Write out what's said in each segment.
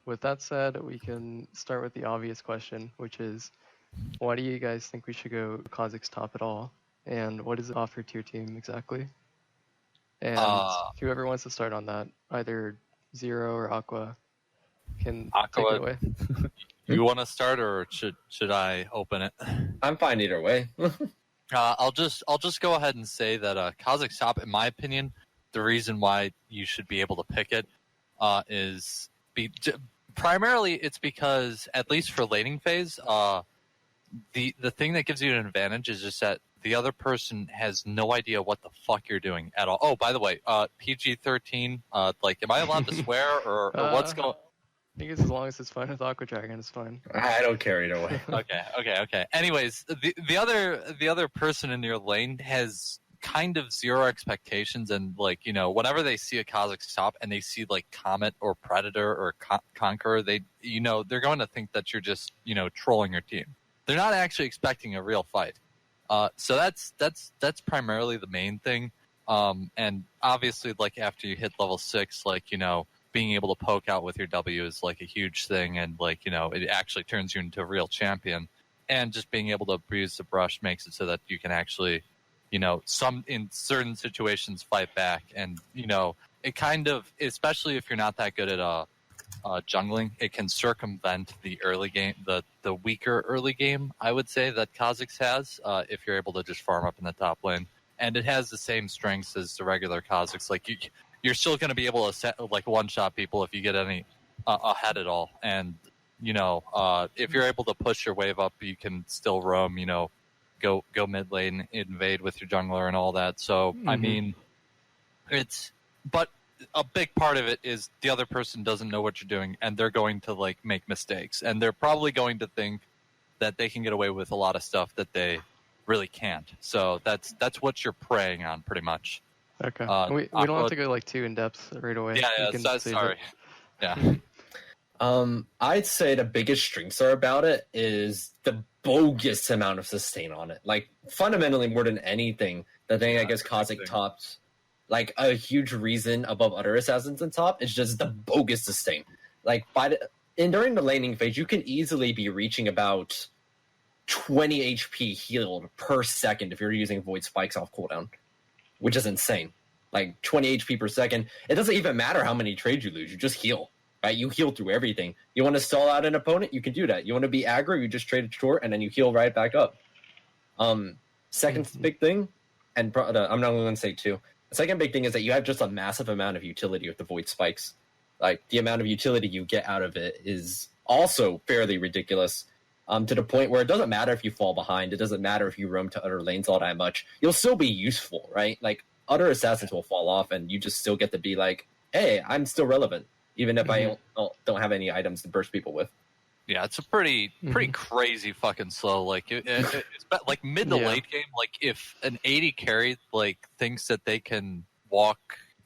with that said, we can start with the obvious question, which is, why do you guys think we should go Kha'Zix top at all? And what does it offer to your team exactly? And whoever wants to start on that, either Zero or Aqua, can take it away. You want to start, or should I open it? I'm fine either way. I'll just go ahead and say that Kha'Zix top, in my opinion, the reason why you should be able to pick it is primarily it's because, at least for laning phase, the thing that gives you an advantage is just that the other person has no idea what the fuck you're doing at all. Oh, by the way, PG-13, like, am I allowed to swear, or what's going? I think it's as long as it's fine with AquaDragon, it's fine. I don't care either way. Okay. Anyways, the other person in your lane has kind of zero expectations, and like, you know, whenever they see a Kha'Zix top and they see like Comet or Predator or Conqueror, they're going to think that you're just, you know, trolling your team. They're not actually expecting a real fight. So that's primarily the main thing. And obviously, like, after you hit level 6, like, you know, being able to poke out with your W is like a huge thing, and like, you know, it actually turns you into a real champion. And just being able to abuse the brush makes it so that you can actually, you know, in certain situations fight back. And, you know, it kind of, especially if you're not that good at jungling, it can circumvent the early game, the weaker early game, I would say, that Kha'Zix has, if you're able to just farm up in the top lane. And it has the same strengths as the regular Kha'Zix. Like, you're still going to be able to like one-shot people if you get any ahead at all. And, you know, if you're able to push your wave up, you can still roam, you know, go mid lane, invade with your jungler and all that. So, I mean, but a big part of it is the other person doesn't know what you're doing, and they're going to like make mistakes, and they're probably going to think that they can get away with a lot of stuff that they really can't. So that's what you're preying on, pretty much. Okay. We don't have to go like too in depth right away. Yeah. Sorry. Yeah. I'd say the biggest strengths are about it is the bogus amount of sustain on it. Like, fundamentally, more than anything, the thing I guess Kha'Zix tops, like, a huge reason above other assassins in top is just the bogus sustain. Like, during the laning phase, you can easily be reaching about 20 HP healed per second if you're using Void Spikes off cooldown, which is insane. Like, 20 HP per second. It doesn't even matter how many trades you lose. You just heal. Right? You heal through everything. You want to stall out an opponent? You can do that. You want to be aggro? You just trade it short, and then you heal right back up. Second big thing, and I'm not going to say two. The second big thing is that you have just a massive amount of utility with the Void Spikes. Like, the amount of utility you get out of it is also fairly ridiculous. To the point where it doesn't matter if you fall behind. It doesn't matter if you roam to other lanes all that much. You'll still be useful, right? Like, other assassins will fall off, and you just still get to be like, hey, I'm still relevant, even if I don't have any items to burst people with. Yeah, it's a pretty crazy fucking slow. Like, it's like mid to late game. Like, if an 80 carry like thinks that they can walk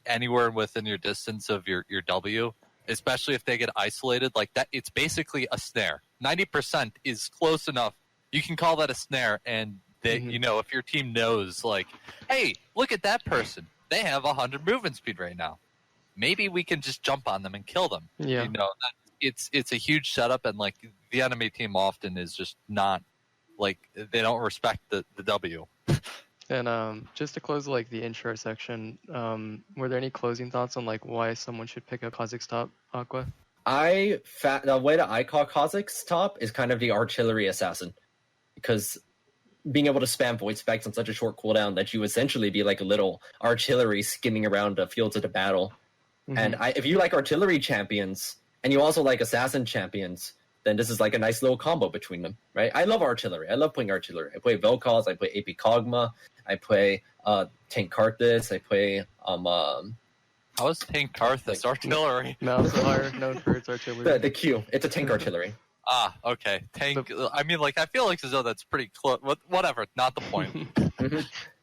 anywhere within your distance of your W, especially if they get isolated like that, it's basically a snare. 90% is close enough. You can call that a snare, and they, you know, if your team knows, like, hey, look at that person. They have 100 movement speed right now. Maybe we can just jump on them and kill them. Yeah. You know, it's a huge setup, and like the enemy team often is just not, like, they don't respect the W. And just to close like the intro section, were there any closing thoughts on like why someone should pick up Kha'Zix top, Aqua? The way that I call Kha'Zix top is kind of the artillery assassin, because being able to spam void specs on such a short cooldown that you essentially be like a little artillery skimming around the fields of the battle. And if you like artillery champions and you also like assassin champions, then this is like a nice little combo between them, right? I love artillery. I love playing artillery. I play Vel'Koz, I play AP Kog'Maw, I play Tank Karthus, I play How is Tank Karthus artillery? Malzahar, known for its artillery. The Q. It's a tank artillery. Okay. Tank. I mean, like, I feel like as though that's pretty close. Whatever. Not the point.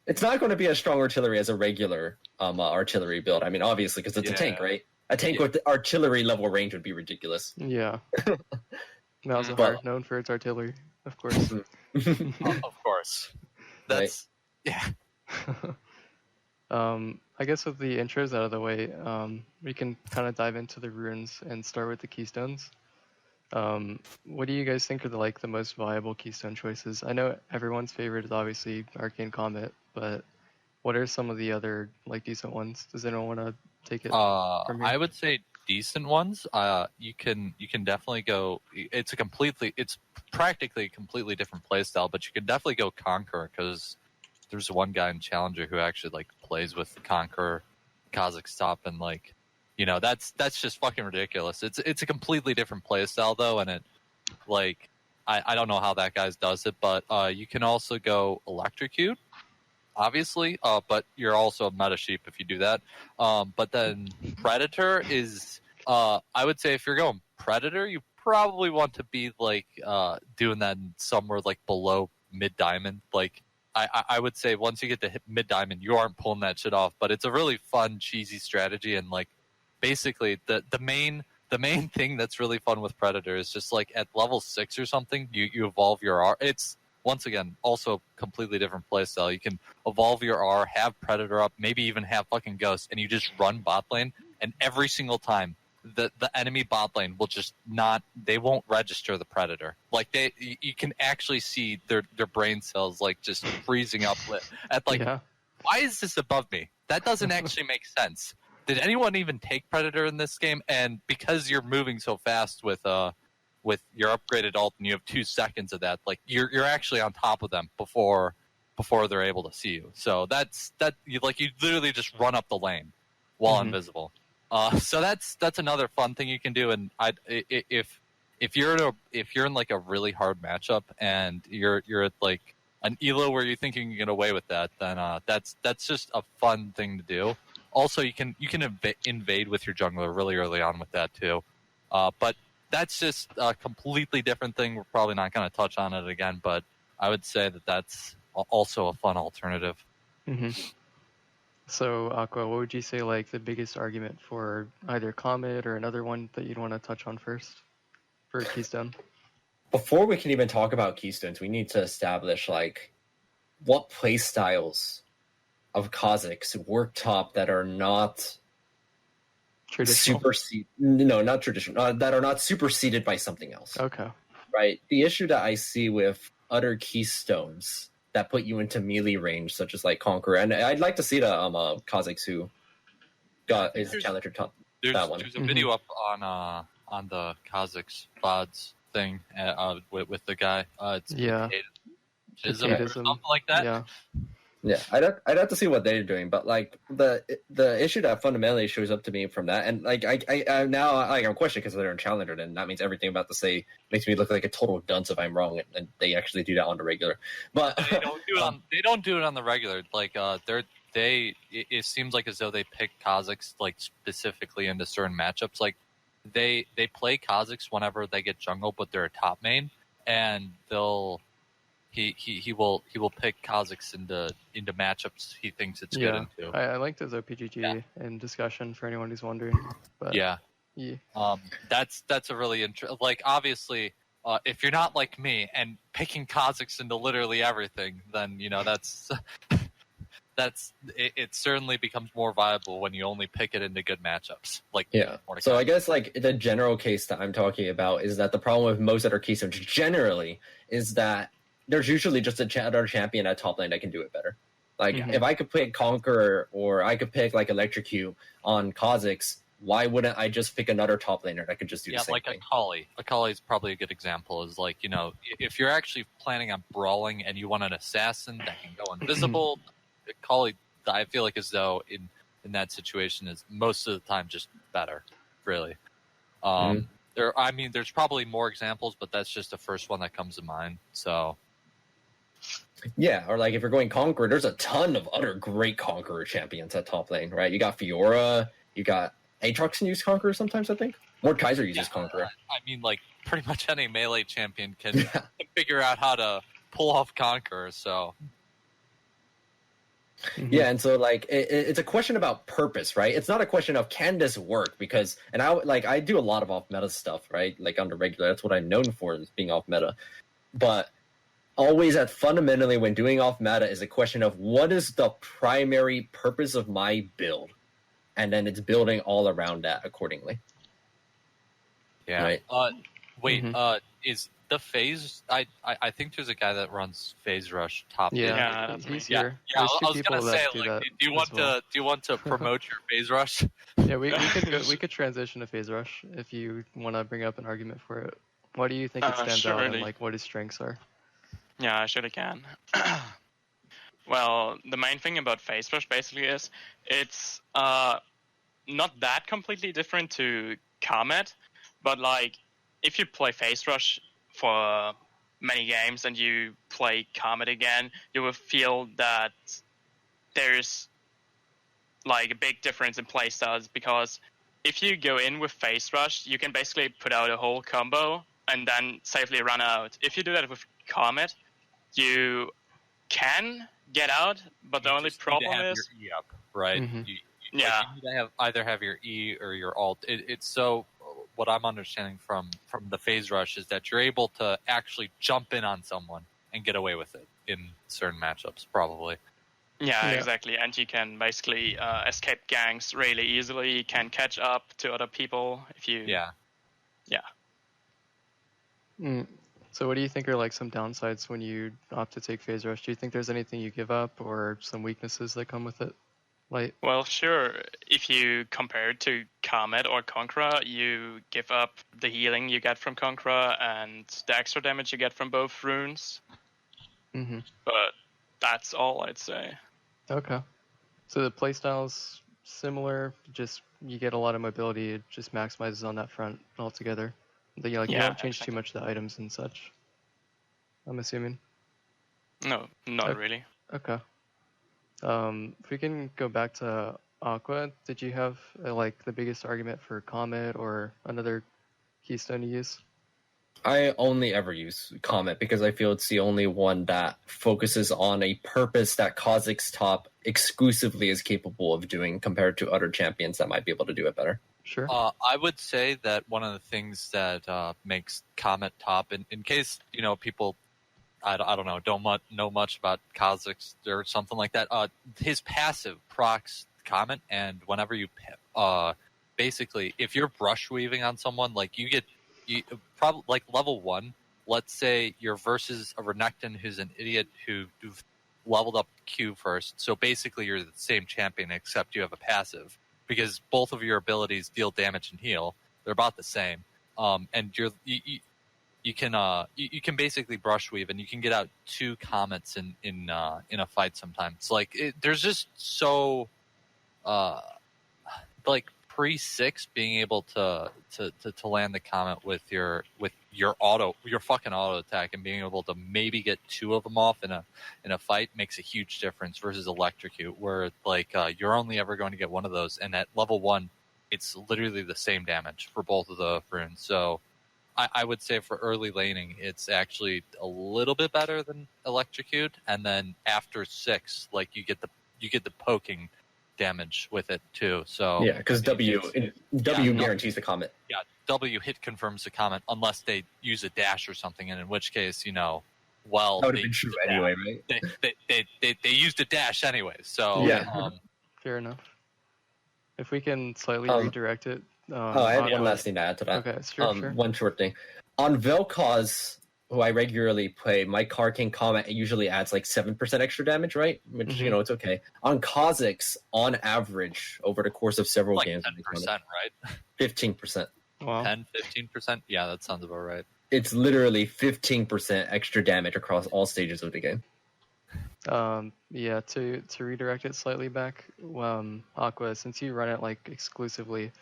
It's not going to be as strong artillery as a regular artillery build. I mean, obviously, because it's a tank, right? A tank with artillery level range would be ridiculous. Yeah. Malzahar, known for its artillery, of course. Of course. That's... Right. Yeah. I guess with the intros out of the way, we can kind of dive into the runes and start with the keystones. What do you guys think are the most viable keystone choices? I know everyone's favorite is obviously Arcane Comet, but what are some of the other decent ones? Does anyone want to take it from here? I would say decent ones. You can definitely go. It's practically a completely different playstyle, but you can definitely go Conqueror, because there's one guy in Challenger who actually plays with Conqueror, Kha'Zix top, and that's just fucking ridiculous. It's a completely different playstyle though, and I don't know how that guy does it, but you can also go Electrocute, obviously, but you're also a meta sheep if you do that. But then Predator is, I would say if you're going Predator, you probably want to be doing that somewhere below mid diamond. I would say once you get to mid diamond, you aren't pulling that shit off. But it's a really fun, cheesy strategy, and basically the main thing that's really fun with Predator is just at level 6 or something, you evolve your R. It's once again also a completely different playstyle. You can evolve your R, have Predator up, maybe even have fucking Ghost, and you just run bot lane, and every single time the enemy bot lane will just not, they won't register the Predator. You can actually see their brain cells just freezing up at Yeah. Why is this above me? That doesn't actually make sense. Did anyone even take Predator in this game? And because you're moving so fast with your upgraded ult, and you have 2 seconds of that, you're actually on top of them before they're able to see you. So you literally just run up the lane while invisible. So that's another fun thing you can do. And if you're in a really hard matchup and you're at an elo where you think you can get away with that, then that's just a fun thing to do. Also, you can invade with your jungler really early on with that too. But that's just a completely different thing. We're probably not going to touch on it again, but I would say that that's also a fun alternative. Mm-hmm. So, Aqua, what would you say the biggest argument for either Comet or another one that you'd want to touch on first for Keystone? Before we can even talk about Keystones, we need to establish what play styles of Kha'Zix work top that are not traditional. Not traditional. That are not superseded by something else. Okay. Right. The issue that I see with other Keystones that put you into melee range, such as Conqueror, and I'd like to see the Kha'Zix who got his challenger top. That one. There's a video up on the Kha'Zix VODs thing with the guy. It's something like that. Yeah. Yeah, I'd have to see what they're doing, but the issue that fundamentally shows up to me from that, and I'm now I'm questioning because they're in Challenger, and that means everything I'm about to say makes me look like a total dunce if I'm wrong, and they actually do that on the regular. But they don't do it on the regular. It seems as though they pick Kha'Zix specifically into certain matchups. They play Kha'Zix whenever they get jungle, but they're a top main, and he will pick Kha'Zix into matchups he thinks it's good into. I liked his OPGG in discussion for anyone who's wondering. But that's a really interesting. Obviously, if you're not like me and picking Kha'Zix into literally everything, then it certainly becomes more viable when you only pick it into good matchups. So I guess the general case that I'm talking about is that the problem with most other keystones generally is that there's usually just another champion at top lane that can do it better. If I could pick Conqueror or I could pick Electrocute on Kha'Zix, why wouldn't I just pick another top laner that could just do the same thing? Akali is probably a good example. Is if you're actually planning on brawling and you want an assassin that can go invisible, Akali, I feel as though in that situation is most of the time just better, really. There's probably more examples, but that's just the first one that comes to mind. So. Yeah, or if you're going Conqueror, there's a ton of other great Conqueror champions at top lane, right? You got Fiora, you got Aatrox can use Conqueror sometimes, I think. Mordekaiser uses Conqueror. Pretty much any melee champion can figure out how to pull off Conqueror, so. Yeah, and so it's a question about purpose, right? It's not a question of can this work, because I do a lot of off meta stuff, right? On the regular, that's what I'm known for, is being off meta. But always at fundamentally when doing off meta is a question of what is the primary purpose of my build, and then it's building all around that accordingly. Yeah. Right. Wait. Is the phase? I think there's a guy that runs phase rush top. Yeah, that's me. he's here. Yeah. There's two I was people gonna that say, do like, that do you want as well. to promote your phase rush? Yeah, we could transition to phase rush if you want to bring up an argument for it. Why do you think it stands out, and surely. like what its strengths are? Yeah, I surely can. Well, the main thing about phase rush basically is it's not that completely different to Comet, but like if you play phase rush for many games and you play Comet again, you will feel that there's like a big difference in playstyles, because if you go in with phase rush, you can basically put out a whole combo and then safely run out. If you do that with Comet, you can get out, but the only problem is your E up, right? Mhm. You Yeah. need to either have your E or your alt. It's so. What I'm understanding from the phase rush is that you're able to actually jump in on someone and get away with it in certain matchups, probably. Yeah, Yeah. exactly. And you can basically escape ganks really easily. You can catch up to other people if you. Yeah. So what do you think are like some downsides when you opt to take phase rush? Do you think there's anything you give up or some weaknesses that come with it? Like, Well, sure. If you compare it to Comet or Conqueror, you give up the healing you get from Conqueror and the extra damage you get from both runes. mhm. But that's all I'd say. Okay. So the playstyle's similar, just you get a lot of mobility. It just maximizes on that front altogether. You Yeah, don't change exactly. too much of the items and such. I'm assuming. No, not Okay. really. Okay. If we can go back to Aqua, did you have like the biggest argument for Comet or another Keystone to use? I only ever use Comet because I feel it's the only one that focuses on a purpose that Kha'Zix top exclusively is capable of doing compared to other champions that might be able to do it better. Sure. I would say that one of the things that makes Comet top, in case people, I don't know much about Kha'Zix or something like that. His passive procs Comet, and whenever you basically if you're brush weaving on someone, like you probably like level 1. Let's say you're versus a Renekton who's an idiot who leveled up Q first. So basically, you're the same champion except you have a passive, because both of your abilities deal damage and heal. They're about the same, and you can basically brush weave, and you can get out 2 comets in a fight sometimes. Like there's just so like pre-6 being able to land the comet with your fucking auto attack and being able to maybe get 2 of them off in a fight makes a huge difference versus Electrocute, where like you're only ever going to get one of those, and at level 1 it's literally the same damage for both of the runes. So I would say for early laning it's actually a little bit better than Electrocute, and then after 6 like you get the poking damage with it too. So Yeah, because W guarantees the Comet. Yeah, W hit confirms the Comet unless they use a dash or something, and in which case, well, That would have been true anyway, right? They used a dash anyway. So Yeah. Fair enough. If we can slightly redirect it. I had one last thing to add to that. Okay, sure. One short thing. On Vel'Koz, who I regularly play, my Arcane Comet usually adds like 7% extra damage, right? Which, it's okay. On Kha'Zix, on average, over the course of several like games, 10%, right? 15%. Wow. 10-15%? Yeah, that sounds about right. It's literally 15% extra damage across all stages of the game. Yeah, to redirect it slightly back, Aqua, since you run it like exclusively,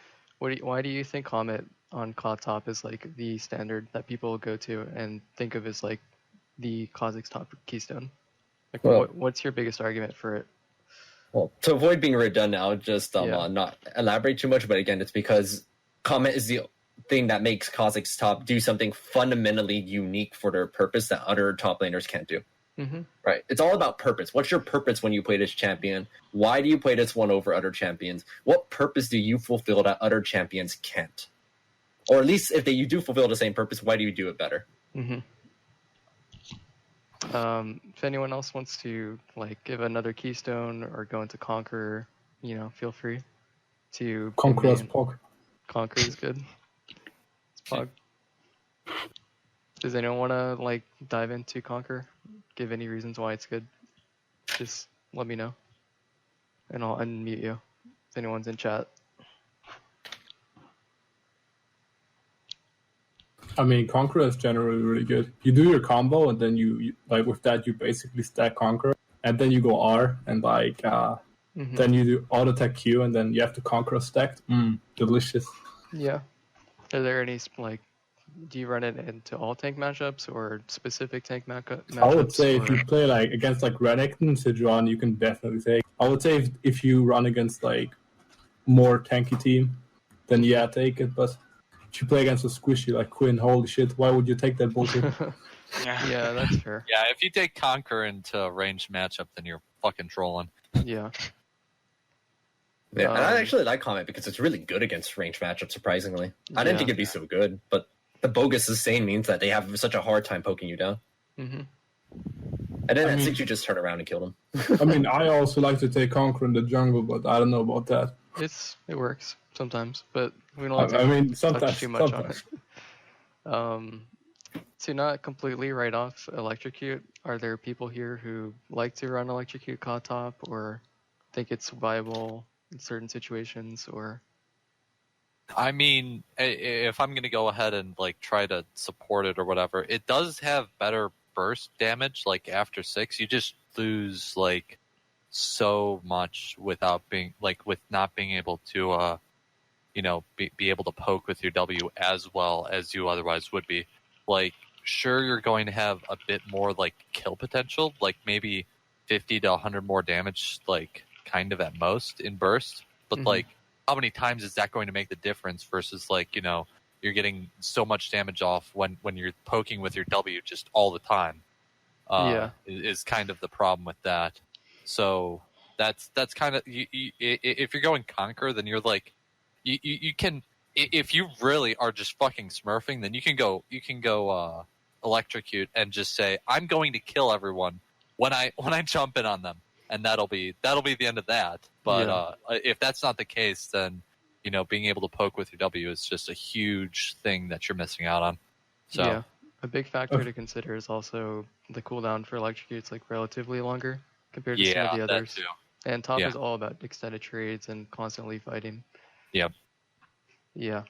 why do you think Comet on Claw top is like the standard that people go to and think of as like the Kha'Zix top Keystone? Like, what's your biggest argument for it? Well, to avoid being redundant, I'll just not elaborate too much. But again, it's because Comet is the thing that makes Kha'Zix top do something fundamentally unique for their purpose that other top laners can't do. Mm-hmm. Right? It's all about purpose. What's your purpose when you play this champion? Why do you play this one over other champions? What purpose do you fulfill that other champions can't? Or at least if you do fulfill the same purpose, why do you do it better? Mm-hmm. If anyone else wants to like give another Keystone or go into Conqueror, feel free to Conqueror's main. Pog. Conqueror is good. It's Pog. Does anyone want to like dive into Conqueror? Give any reasons why it's good? Just let me know, and I'll unmute you if anyone's in chat. I mean, Conqueror is generally really good. You do your combo, and then you like with that you basically stack Conqueror, and then you go R, and like then you do auto attack Q, and then you have the Conqueror stacked. Delicious. Yeah. Are there any like? Do you run it into all tank matchups or specific tank matchups? I would say if you play like against like Renekton, Sidron, you can definitely take. I would say if you run against like more tanky team, then yeah, take it. But if you play against a squishy like Quinn, holy shit, why would you take that bullshit? Yeah, that's fair. Yeah, if you take Conqueror into a ranged matchup, then you're fucking trolling. Yeah. Yeah, and I actually like Comet because it's really good against ranged matchups, surprisingly. I didn't think it'd be so good, but the bogus sustain means that they have such a hard time poking you down. Mm-hmm. And then at 6, you just turn around and kill them. I mean, I also like to take Conqueror in the jungle, but I don't know about that. It works sometimes, but we don't have to sometimes, touch too much on it. To not completely write off Electrocute, are there people here who like to run Electrocute COD top or think it's viable in certain situations? Or I mean, if I'm going to go ahead and like try to support it or whatever, it does have better burst damage. Like after 6, you just lose like so much without being like with not being able to be able to poke with your W as well as you otherwise would be. Like sure, you're going to have a bit more like kill potential, like maybe 50 to 100 more damage, like kind of at most in burst, but like how many times is that going to make the difference versus like you're getting so much damage off when you're poking with your W just all the time. Is kind of the problem with that. So that's kind of if you're going Conquer, then you're like you can, if you really are just fucking smurfing, then you can go Electrocute and just say I'm going to kill everyone when I jump in on them, and that'll be the end of that. But if that's not the case, then being able to poke with your W is just a huge thing that you're missing out on. So yeah, a big factor to consider is also the cooldown for Electrocute. It's like relatively longer compared to some of the others. That too. And top is all about extended trades and constantly fighting. Yep. Yeah.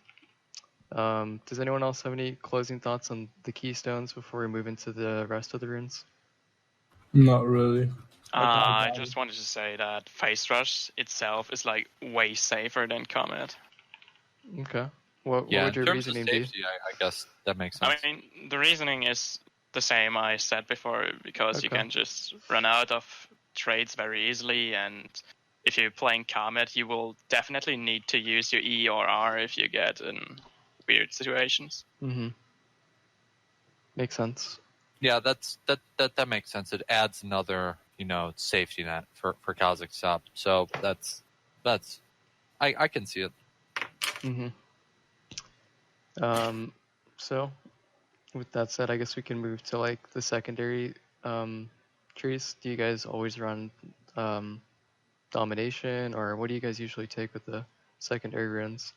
Does anyone else have any closing thoughts on the Keystones before we move into the rest of the runes? Not really. I just wanted to say that Phase Rush itself is like way safer than Comet. Okay. What would your reasoning be? I guess that makes sense. I mean, the reasoning is the same I said before, because you can just run out of trades very easily, and if you're playing Comet, you will definitely need to use your E or R if you get in weird situations. Mm-hmm. Makes sense. Yeah, that makes sense. It adds another, safety net for Kha'Zix top. So that's I can see it. Mm-hmm. So with that said, I guess we can move to like the secondary trees. Do you guys always run domination, or what do you guys usually take with the secondary runes?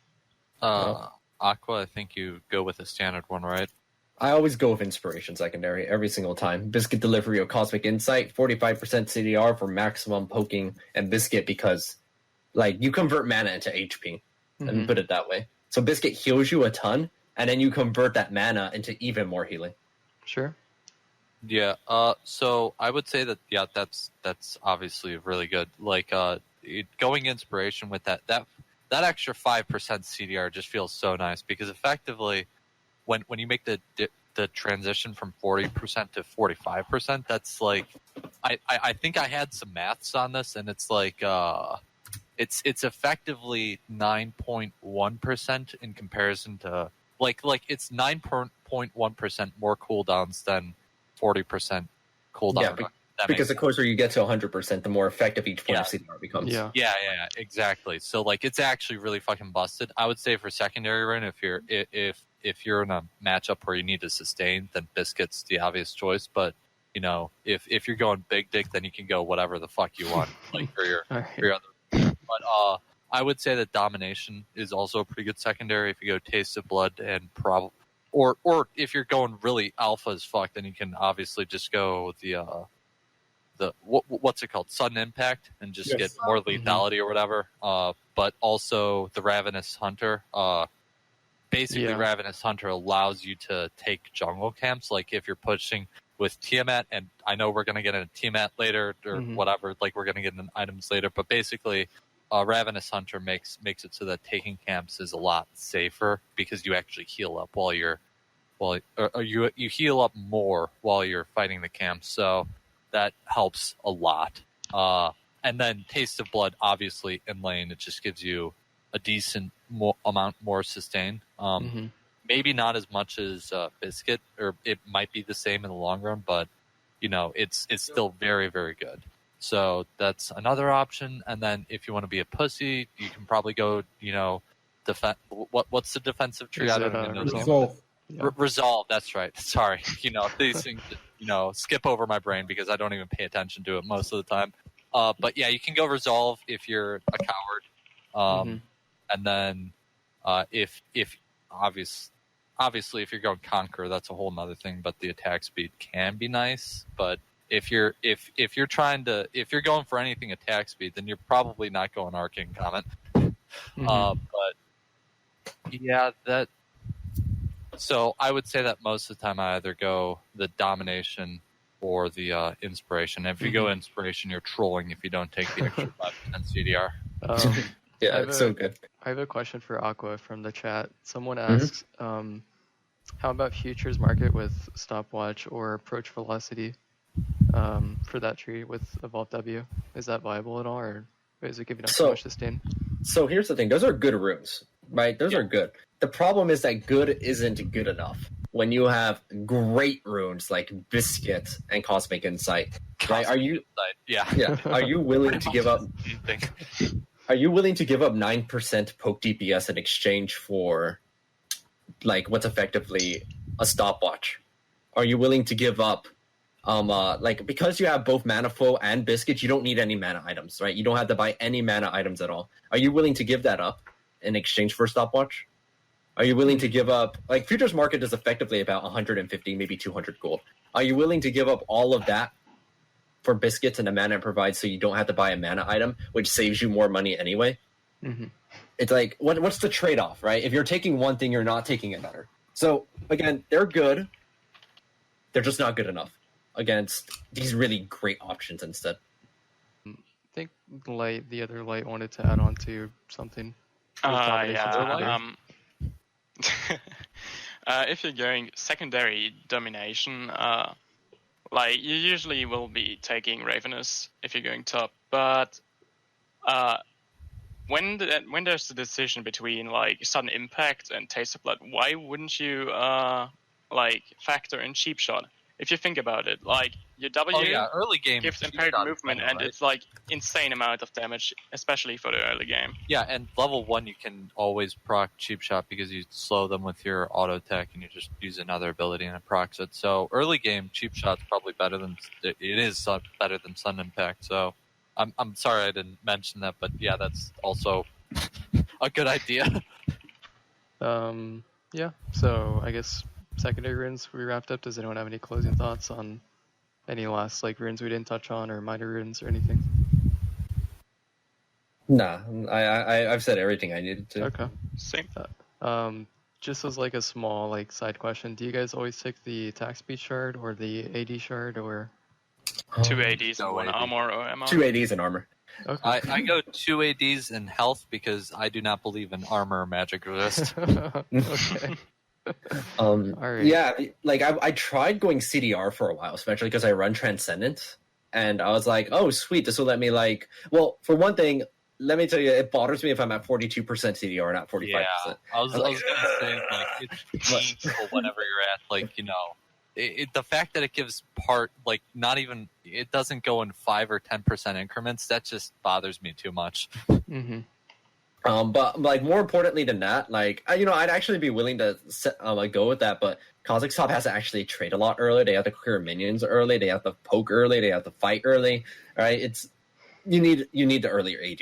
Aqua, I think you go with the standard one, right? I always go with Inspiration secondary every single time. Biscuit Delivery of Cosmic Insight, 45% CDR for maximum poking, and Biscuit because, like, you convert mana into HP, and put it that way. So Biscuit heals you a ton, and then you convert that mana into even more healing. Sure. Yeah. So I would say that that's obviously really good. Like going Inspiration with that extra 5% CDR just feels so nice, because effectively when you make the transition from 40% to 45%, that's like I think I had some maths on this, and it's like it's effectively 9.1% in comparison to like it's 9.1% more cooldowns than 40% cooldown. Yeah, because the closer you get to 100%, the more effective each point of CDR becomes. Yeah, exactly. So like it's actually really fucking busted. I would say for secondary run, if you're in a matchup where you need to sustain, then Biscuit's the obvious choice. But you know, if you're going big dick, then you can go whatever the fuck you want, like for your All for your right. other. But I would say that domination is also a pretty good secondary if you go taste of blood and or if you're going really alpha as fuck, then you can obviously just go the what's it called, sudden impact, and just Yes. get more lethality or whatever. But also the Ravenous Hunter. Basically, Yeah. Ravenous Hunter allows you to take jungle camps. Like if you're pushing with Tiamat, and I know we're gonna get into Tiamat later or whatever. Like we're gonna get into items later, but basically, Ravenous Hunter makes it so that taking camps is a lot safer because you actually heal up or you heal up more while you're fighting the camp. So that helps a lot. And then Taste of Blood, obviously in lane, it just gives you a decent amount more sustain. Maybe not as much as Biscuit, or it might be the same in the long run, but you know, it's still very, very good. So that's another option. And then if you want to be a pussy, you can probably go, you know, what's the defensive tree? Is I don't it, even know. Resolve. Yeah. Resolve, that's right. Sorry. You know, these things, you know, skip over my brain because I don't even pay attention to it most of the time. But yeah, you can go Resolve if you're a coward. And then if obviously if you're going Conqueror, that's a whole nother thing, but the attack speed can be nice. But if you're going for anything attack speed, then you're probably not going Arcane Comet. But yeah, so I would say that most of the time I either go the domination or the inspiration. And if you go inspiration, you're trolling if you don't take the extra 5% CDR. Yeah, it's so good. I have a question for Aqua from the chat. Someone asks, how about futures market with stopwatch or approach velocity for that tree with Evolve W? Is that viable at all, or is it giving us too much sustain? So here's the thing. Those are good runes, right? Those are good. The problem is that good isn't good enough. When you have great runes like Biscuit and Cosmic Insight, right? Are you Are you willing to give up? Are you willing to give up 9% poke DPS in exchange for, like, what's effectively a stopwatch? Are you willing to give up, like, because you have both Mana Flow and Biscuit, you don't need any mana items, right? You don't have to buy any mana items at all. Are you willing to give that up in exchange for a stopwatch? Are you willing to give up, like, futures market is effectively about 150, maybe 200 gold. Are you willing to give up all of that for Biscuits and the mana it provides so you don't have to buy a mana item, which saves you more money anyway? It's like, what's the trade-off, right? If you're taking one thing, you're not taking another. So, again, they're good. They're just not good enough against these really great options instead. I think the other light wanted to add on to something. If you're going secondary domination, like you usually will be taking Ravenous if you're going top, but when there's the decision between like sudden impact and taste of blood, why wouldn't you like factor in cheap shot? If you think about it, like your W early game gives impaired movement, and it's like insane amount of damage, especially for the early game. Yeah, and level 1 you can always proc cheap shot because you slow them with your auto attack and you just use another ability and it procs it. So early game cheap shot's probably better than better than Sun Impact. So I'm sorry I didn't mention that, but yeah, that's also a good idea. Yeah. So I guess secondary runes we wrapped up. Does anyone have any closing thoughts on any last like runes we didn't touch on, or minor runes or anything? Nah, I've said everything I needed to. Okay. Same. Just as like a small like side question, do you guys always take the attack speed shard or the AD shard, or 2 ADs and 1 armor or ammo? 2 ADs and armor. Okay. I go 2 ADs in health because I do not believe in armor or magic resist. Okay. Alright. Yeah, like I tried going CDR for a while, especially because I run Transcendent, and I was like, oh sweet, this will let me like, well, for one thing, let me tell you, it bothers me if I'm at 42% CDR, not 45%. Yeah, I was gonna say, like, it's painful whenever you're at, like, you know, the fact that it gives like, not even, it doesn't go in 5 or 10% increments, that just bothers me too much. But like more importantly than that, like I'd actually be willing to go with that. But Kha'Zix top has to actually trade a lot early. They have to clear minions early. They have to poke early. They have to fight early. Right? You need the earlier AD.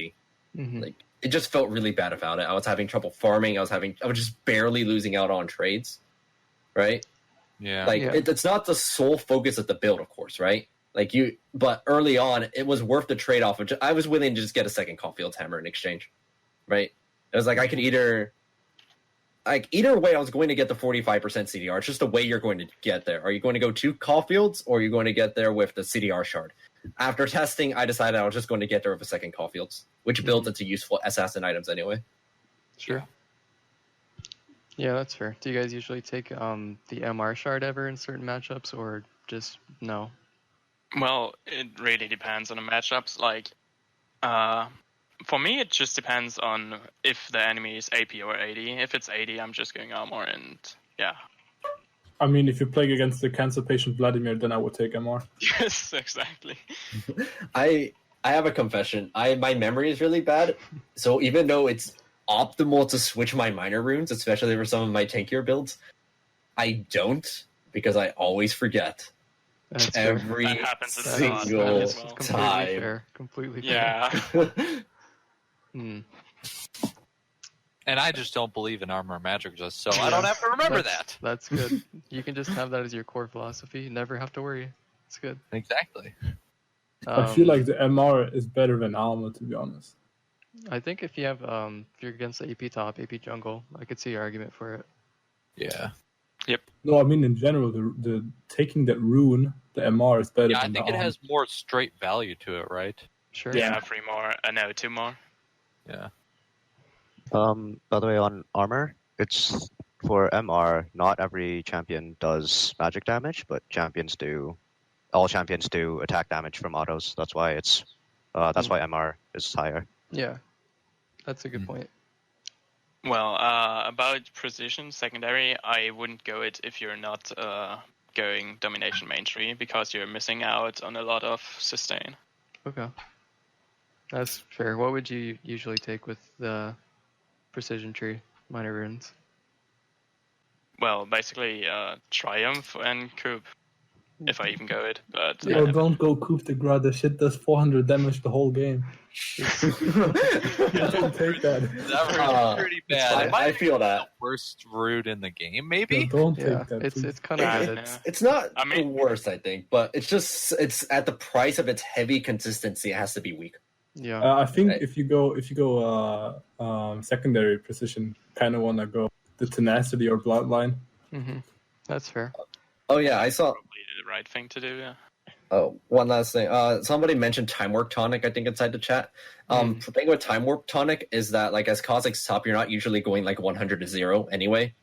Mm-hmm. Like it just felt really bad about it. I was having trouble farming. I was just barely losing out on trades. Right? Yeah. Like it's not the sole focus of the build, of course, right? But early on, it was worth the trade off. I was willing to just get a second Caulfield's hammer in exchange. Right? It was like I could either way I was going to get the 45% CDR. It's just the way you're going to get there. Are you going to go 2 Caulfields or are you going to get there with the CDR shard? After testing, I decided I was just going to get there with a second Caulfields, which builds into useful assassin items anyway. Sure. Yeah, that's fair. Do you guys usually take the MR shard ever in certain matchups or just no? Well, it really depends on the matchups. Like, for me, it just depends on if the enemy is AP or AD. If it's AD, I'm just going armor, and yeah. I mean, if you're playing against the cancer patient Vladimir, then I would take MR. Yes, exactly. I have a confession. My memory is really bad, so even though it's optimal to switch my minor runes, especially for some of my tankier builds, I don't because I always forget. That's Every That happens a lot single as well. time. Completely fair. Yeah. And I just don't believe in armor magic, just so I don't have to remember that. That's good. You can just have that as your core philosophy. You never have to worry. It's good. Exactly. I feel like the MR is better than armor, to be honest. I think if you have if you're against the AP top, AP jungle, I could see your argument for it. Yeah. No, I mean in general, the taking that rune, the MR is better. Yeah, I than think the it armor. has more straight value to it, right? Sure. Yeah, 3 more. No, 2 more. Yeah. By the way, on armor, it's for MR. Not every champion does magic damage, but all champions do attack damage from autos. That's why that's why MR is higher. Yeah, that's a good point. Well, about precision secondary, I wouldn't go it if you're not going domination main tree because you're missing out on a lot of sustain. Okay, that's fair. What would you usually take with the precision tree minor runes? Well, basically Triumph and Coup, if I even go it. But Oh, don't go Coup de Gras. The shit does 400 damage the whole game. Don't take that. That was pretty bad. I feel that. Worst root in the game, maybe? Don't take Yeah, that. it's please. kind of Yeah, good. yeah. It's not I mean- the worst, I think, but it's at the price of its heavy consistency. It has to be weak. Yeah. I think Right. if you go secondary precision, kind of want to go the tenacity or bloodline. That's fair. Oh yeah, I saw. Probably the right thing to do, yeah. Oh, one last thing. Somebody mentioned Time Warp Tonic, I think, inside the chat. The thing with Time Warp Tonic is that, like, as Kha'Zix top, you're not usually going, like, 100 to 0 anyway.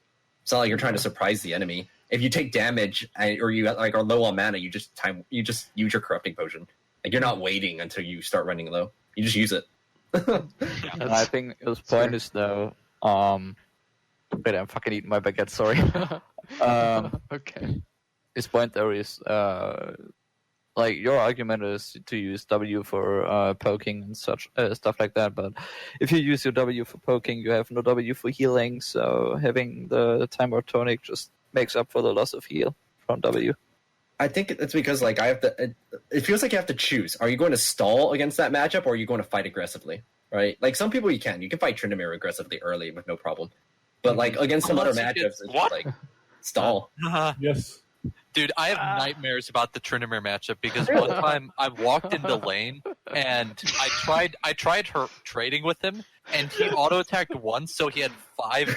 It's not like you're trying to surprise the enemy. If you take damage, or you, like, are low on mana, you just use your Corrupting Potion. Like, you're not waiting until you start running low. You just use it. I think his point is, though... Wait, I'm fucking eating my baguette, sorry. Okay. His point, though, is... like, your argument is to use W for poking and such stuff like that, but if you use your W for poking, you have no W for healing, so having the Time Warp Tonic just makes up for the loss of heal from W. I think it's because, like, I have to... It feels like you have to choose. Are you going to stall against that matchup, or are you going to fight aggressively? Right? Like, some people you can. You can fight Tryndamere aggressively early with no problem. But, like, against some other Unless you matchups, get- it's What? just, like, stall. Yes. Dude, I have nightmares about the Tryndamere matchup because one time I walked into lane and I tried her trading with him and he auto attacked once, so he had five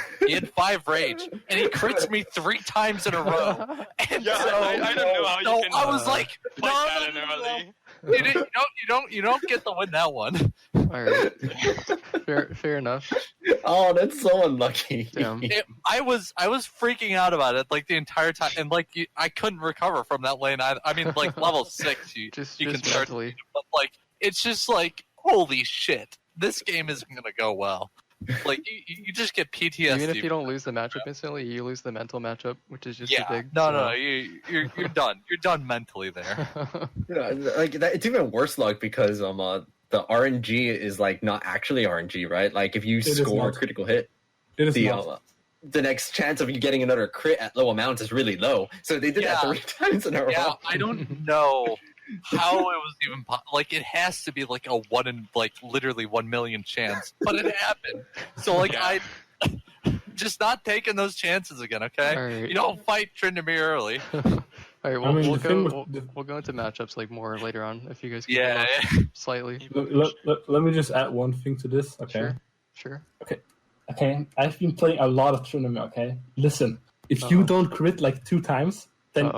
rage and he crits me 3 times in a row. And Yeah, so, I don't know how you can I was like, fight no, that in early. you don't get to win that one. All right. Fair enough. Oh, that's so unlucky. Damn. I was freaking out about it like the entire time, and like I couldn't recover from that lane. I mean, like level 6, you can start, mentally. but like it's just like holy shit, this game isn't gonna go well. Like you just get PTSD. Even if you don't lose the matchup instantly, you lose the mental matchup, which is just yeah, a big. no, you're done. You're done mentally there. Yeah, like that, it's even worse luck because the RNG is like not actually RNG, right? Like if you is score a not. critical hit, It is not. the next chance of you getting another crit at low amounts is really low. So they did that 3 times in a row. Yeah, I don't know how it was even like it has to be like a one in like literally 1 million chance, but it happened. So like I just not taking those chances again. Okay, Alright. you don't fight Tryndamere early. All right, I mean, we'll the thing go. with We'll go into matchups like more later on if you guys can Yeah, hold off slightly. Let me just add one thing to this, okay? Sure. Okay, I've been playing a lot of tournament, okay? Listen, if you don't crit like 2 times, then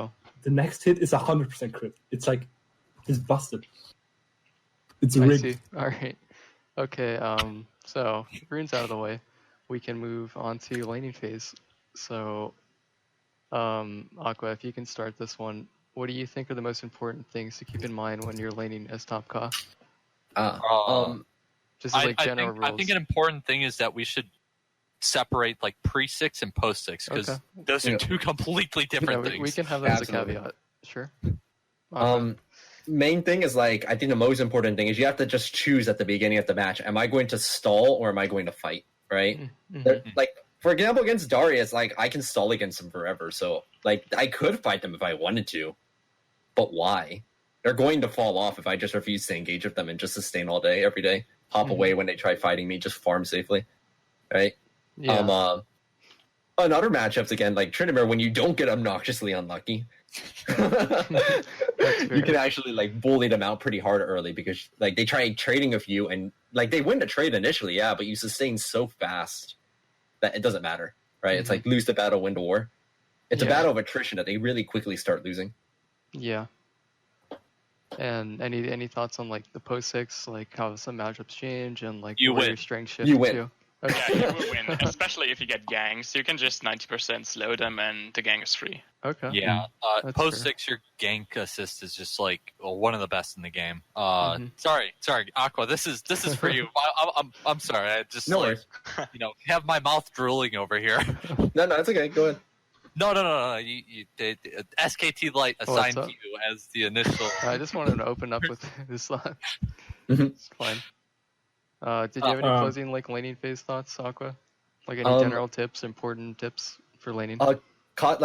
the next hit is 100% crit. It's like, it's busted. It's I rigged. see. All right. Okay. So runes out of the way, we can move on to laning phase. So, Aqua, if you can start this one, what do you think are the most important things to keep in mind when you're laning as top Ka? Just as, like, general rules. I think an important thing is that we should separate like pre-6 and post-6 because those are 2 completely different things. We can have that as a caveat. Sure. Main thing is like I think the most important thing is you have to just choose at the beginning of the match. Am I going to stall or am I going to fight? Right? Like for example, against Darius, like I can stall against him forever. So like I could fight them if I wanted to, but why? They're going to fall off if I just refuse to engage with them and just sustain all day, every day. Hop away when they try fighting me, just farm safely, right? Yeah. On other matchups, again, like Tryndamere, when you don't get obnoxiously unlucky, you can actually like bully them out pretty hard early because like they try trading with you and like they win the trade initially, but you sustain so fast that it doesn't matter, right? It's like lose the battle, win the war. It's a battle of attrition that they really quickly start losing. Yeah. And any thoughts on like the post 6, like how some matchups change and like where your strength shift to? Okay. Yeah, you will win, especially if you get gangs. You can just 90% slow them and the gang is free. Okay. Yeah. Post 6, your gank assist is just like one of the best in the game. Sorry, Aqua. This is for you. I'm sorry. I just have my mouth drooling over here. No, it's okay. Go ahead. No. You did SKT Light assigned to you as the initial. I just wanted to open up with this thought. It's fine. Did you have any closing like laning phase thoughts, Aqua? Like any general tips, important tips for laning? Like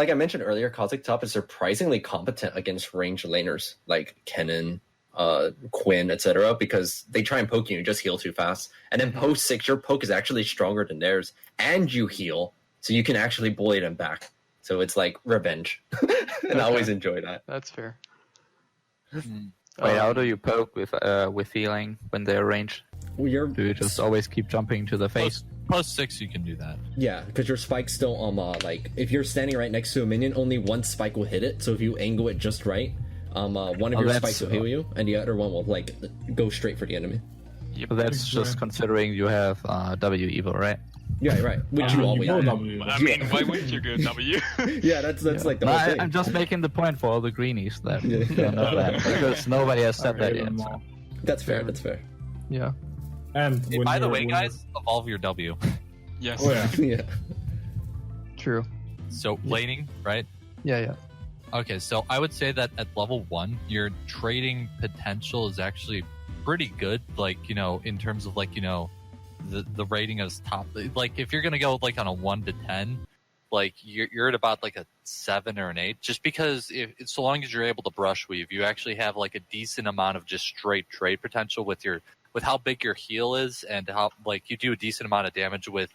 I mentioned earlier, Kha'Zix top is surprisingly competent against ranged laners like Kennen, Quinn, etc. because they try and poke you and just heal too fast. And then post 6, your poke is actually stronger than theirs, and you heal, so you can actually bully them back. So it's like revenge, and I always enjoy that. That's fair. Wait, how do you poke with healing when they're ranged? Do you just always keep jumping to the face? Post 6, you can do that. Yeah, because your spike's still like if you're standing right next to a minion, only one spike will hit it. So if you angle it just right, one of your spikes will heal you, and the other one will like go straight for the enemy. Yep. So that's just considering you have W Evo, right? Yeah, right. Which you always I mean, why wouldn't you go W? Yeah, that's like the whole thing. I'm just making the point for all the greenies that don't know that, because nobody has said that yet. So. That's fair. That's fair. Yeah. And by the way, guys, evolve your W. Yes. Oh, yeah. True. So laning, right? Yeah. Okay, so I would say that at level 1, your trading potential is actually pretty good. Like, in terms of like, the rating as top. Like, if you're gonna go like on a 1 to 10, like you're at about like a 7 or an 8. Just because so long as you're able to brush weave, you actually have like a decent amount of just straight trade potential with how big your heal is and how like you do a decent amount of damage with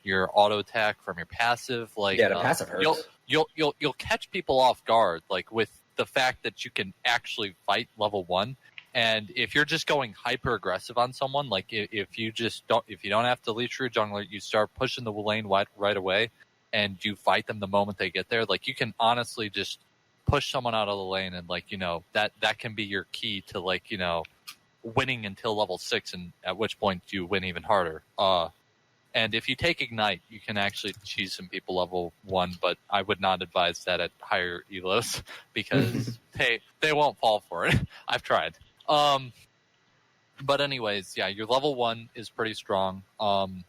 your auto attack from your passive. Like the passive hurts. You'll catch people off guard, like with the fact that you can actually fight level 1. And if you're just going hyper aggressive on someone, like if you don't have to lead through jungler, you start pushing the lane right away, and you fight them the moment they get there. Like you can honestly just push someone out of the lane, and like that can be your key to like winning until level 6, and at which point you win even harder. And if you take Ignite, you can actually cheese some people level 1, but I would not advise that at higher elos because they won't fall for it. I've tried. But anyways, yeah, your level 1 is pretty strong. And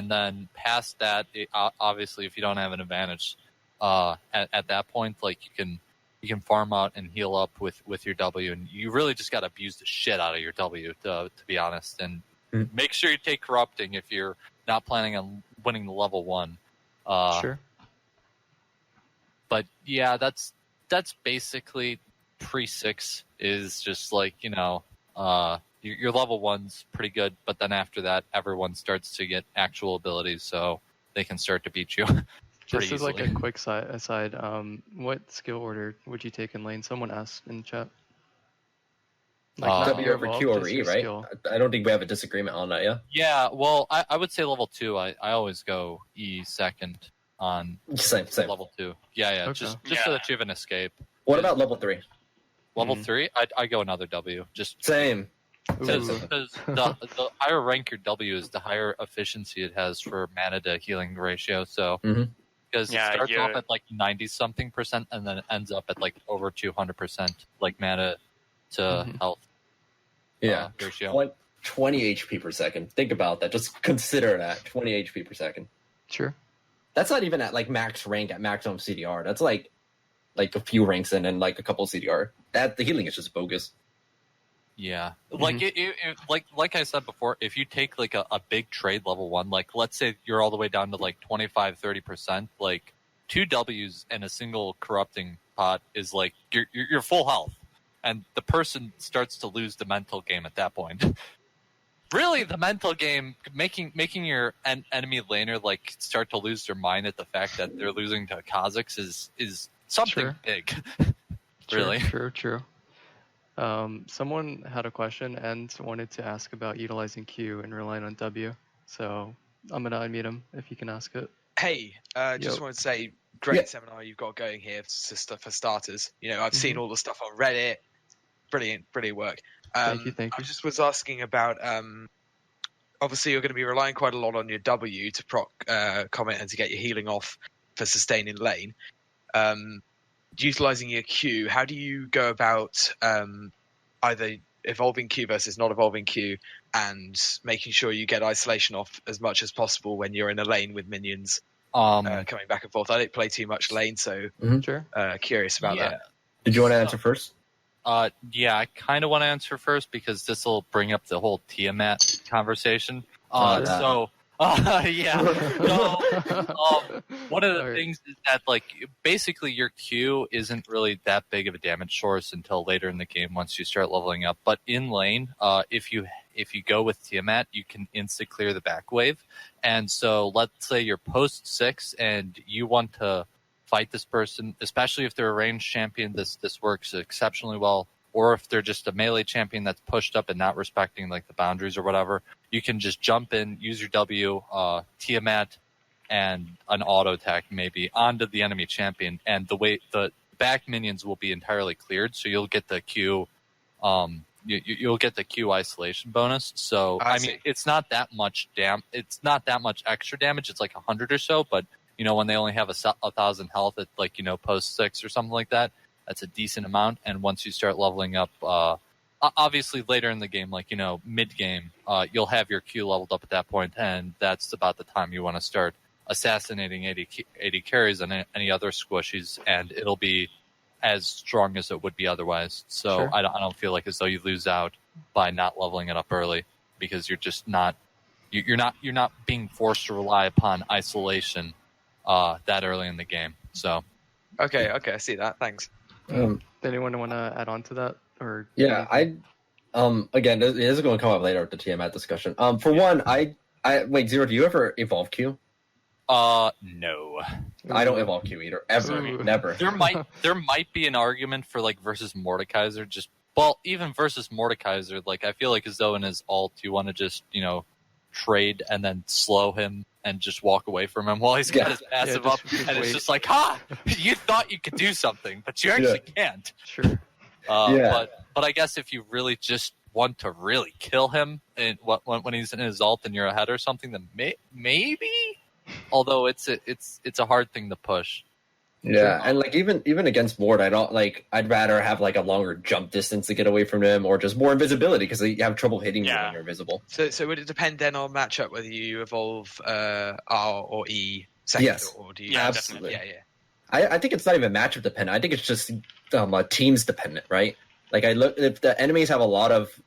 then past that, obviously, if you don't have an advantage, at that point, like you can you can farm out and heal up with your W, and you really just got to abuse the shit out of your W, to be honest. And make sure you take corrupting if you're not planning on winning the level 1. Sure. But yeah, that's basically pre-6 is just like, your level 1's pretty good, but then after that, everyone starts to get actual abilities, so they can start to beat you. Just as easily. like a quick aside, what skill order would you take in lane? Someone asked in chat. Not W your over evolve, Q over just E, your right? skill. I don't think we have a disagreement on that, yeah? Yeah, well, I would say level 2. I always go E second on Same. level 2. Yeah, Okay. just so that you have an escape. What about level 3? Level 3, I go another W. Just Same. because the higher rank your W is, the higher efficiency it has for mana to healing ratio. So because it starts off at like 90-something% and then it ends up at like over 200% like mana to health. Ratio. 20 HP per second. Think about that. Just consider that. 20 HP per second. Sure. That's not even at like max rank at maximum CDR. That's like a few ranks in and like a couple CDR. That the healing is just bogus. Yeah, like like I said before, if you take like a big trade level 1, like let's say you're all the way down to like 25-30%, like 2 Ws and a single corrupting pot is like you're full health, and the person starts to lose the mental game at that point. Really, the mental game, making your enemy laner like start to lose their mind at the fact that they're losing to Kha'Zix is something big. Really, True. Someone had a question and wanted to ask about utilizing Q and relying on W. So I'm gonna unmute him if you can ask it. Hey, just wanted to say, great seminar you've got going here for starters. I've seen all the stuff on Reddit. Brilliant work. Thank you. I just was asking about, obviously you're going to be relying quite a lot on your W to proc Comet and to get your healing off for sustaining lane. Utilizing your Q, how do you go about either evolving Q versus not evolving Q and making sure you get isolation off as much as possible when you're in a lane with minions coming back and forth? I don't play too much lane, so curious about that. Did you want to answer first? Yeah, I kind of want to answer first because this will bring up the whole Tiamat conversation. Yeah. So, one of the things is that, like, basically your Q isn't really that big of a damage source until later in the game once you start leveling up. But in lane, if you go with Tiamat, you can insta clear the back wave. And so, let's say you're post 6 and you want to fight this person, especially if they're a ranged champion. This works exceptionally well. Or if they're just a melee champion that's pushed up and not respecting like the boundaries or whatever, you can just jump in, use your W, Tiamat, and an auto attack maybe onto the enemy champion, and the back minions will be entirely cleared, so you'll get the Q, you'll get the Q isolation bonus. So I mean, it's not that much it's not that much extra damage. It's like 100 or so, but when they only have 1,000 health at like post 6 or something like that. That's a decent amount, and once you start leveling up, obviously later in the game, like mid-game, you'll have your Q leveled up at that point, and that's about the time you want to start assassinating 80 carries and any other squishies, and it'll be as strong as it would be otherwise. So I don't feel like as though you lose out by not leveling it up early, because you're just not you're not being forced to rely upon isolation that early in the game. So okay, I see that. Thanks. Anyone want to add on to that? Or again, it is going to come up later with the Tiamat discussion. For one, I wait, Zero, do you ever evolve Q? No. I don't evolve Q either. Ever. Never. There might be an argument for like versus Mordekaiser, even versus Mordekaiser, like I feel like as though in his ult you want to just, trade and then slow him and just walk away from him while he's got his passive up, and it's just like, you thought you could do something, but you actually can't. Sure. But I guess if you really just want to really kill him and when he's in his ult and you're ahead or something, then maybe. Although it's a hard thing to push. Yeah, and like even against Mord, I'd rather have like a longer jump distance to get away from him, or just more invisibility because you have trouble hitting you when you're invisible. So would it depend then on matchup whether you evolve R or E second? Yes. Or do you absolutely. Yeah. I think it's not even matchup dependent. I think it's just teams dependent, right? Like I look if the enemies have a lot of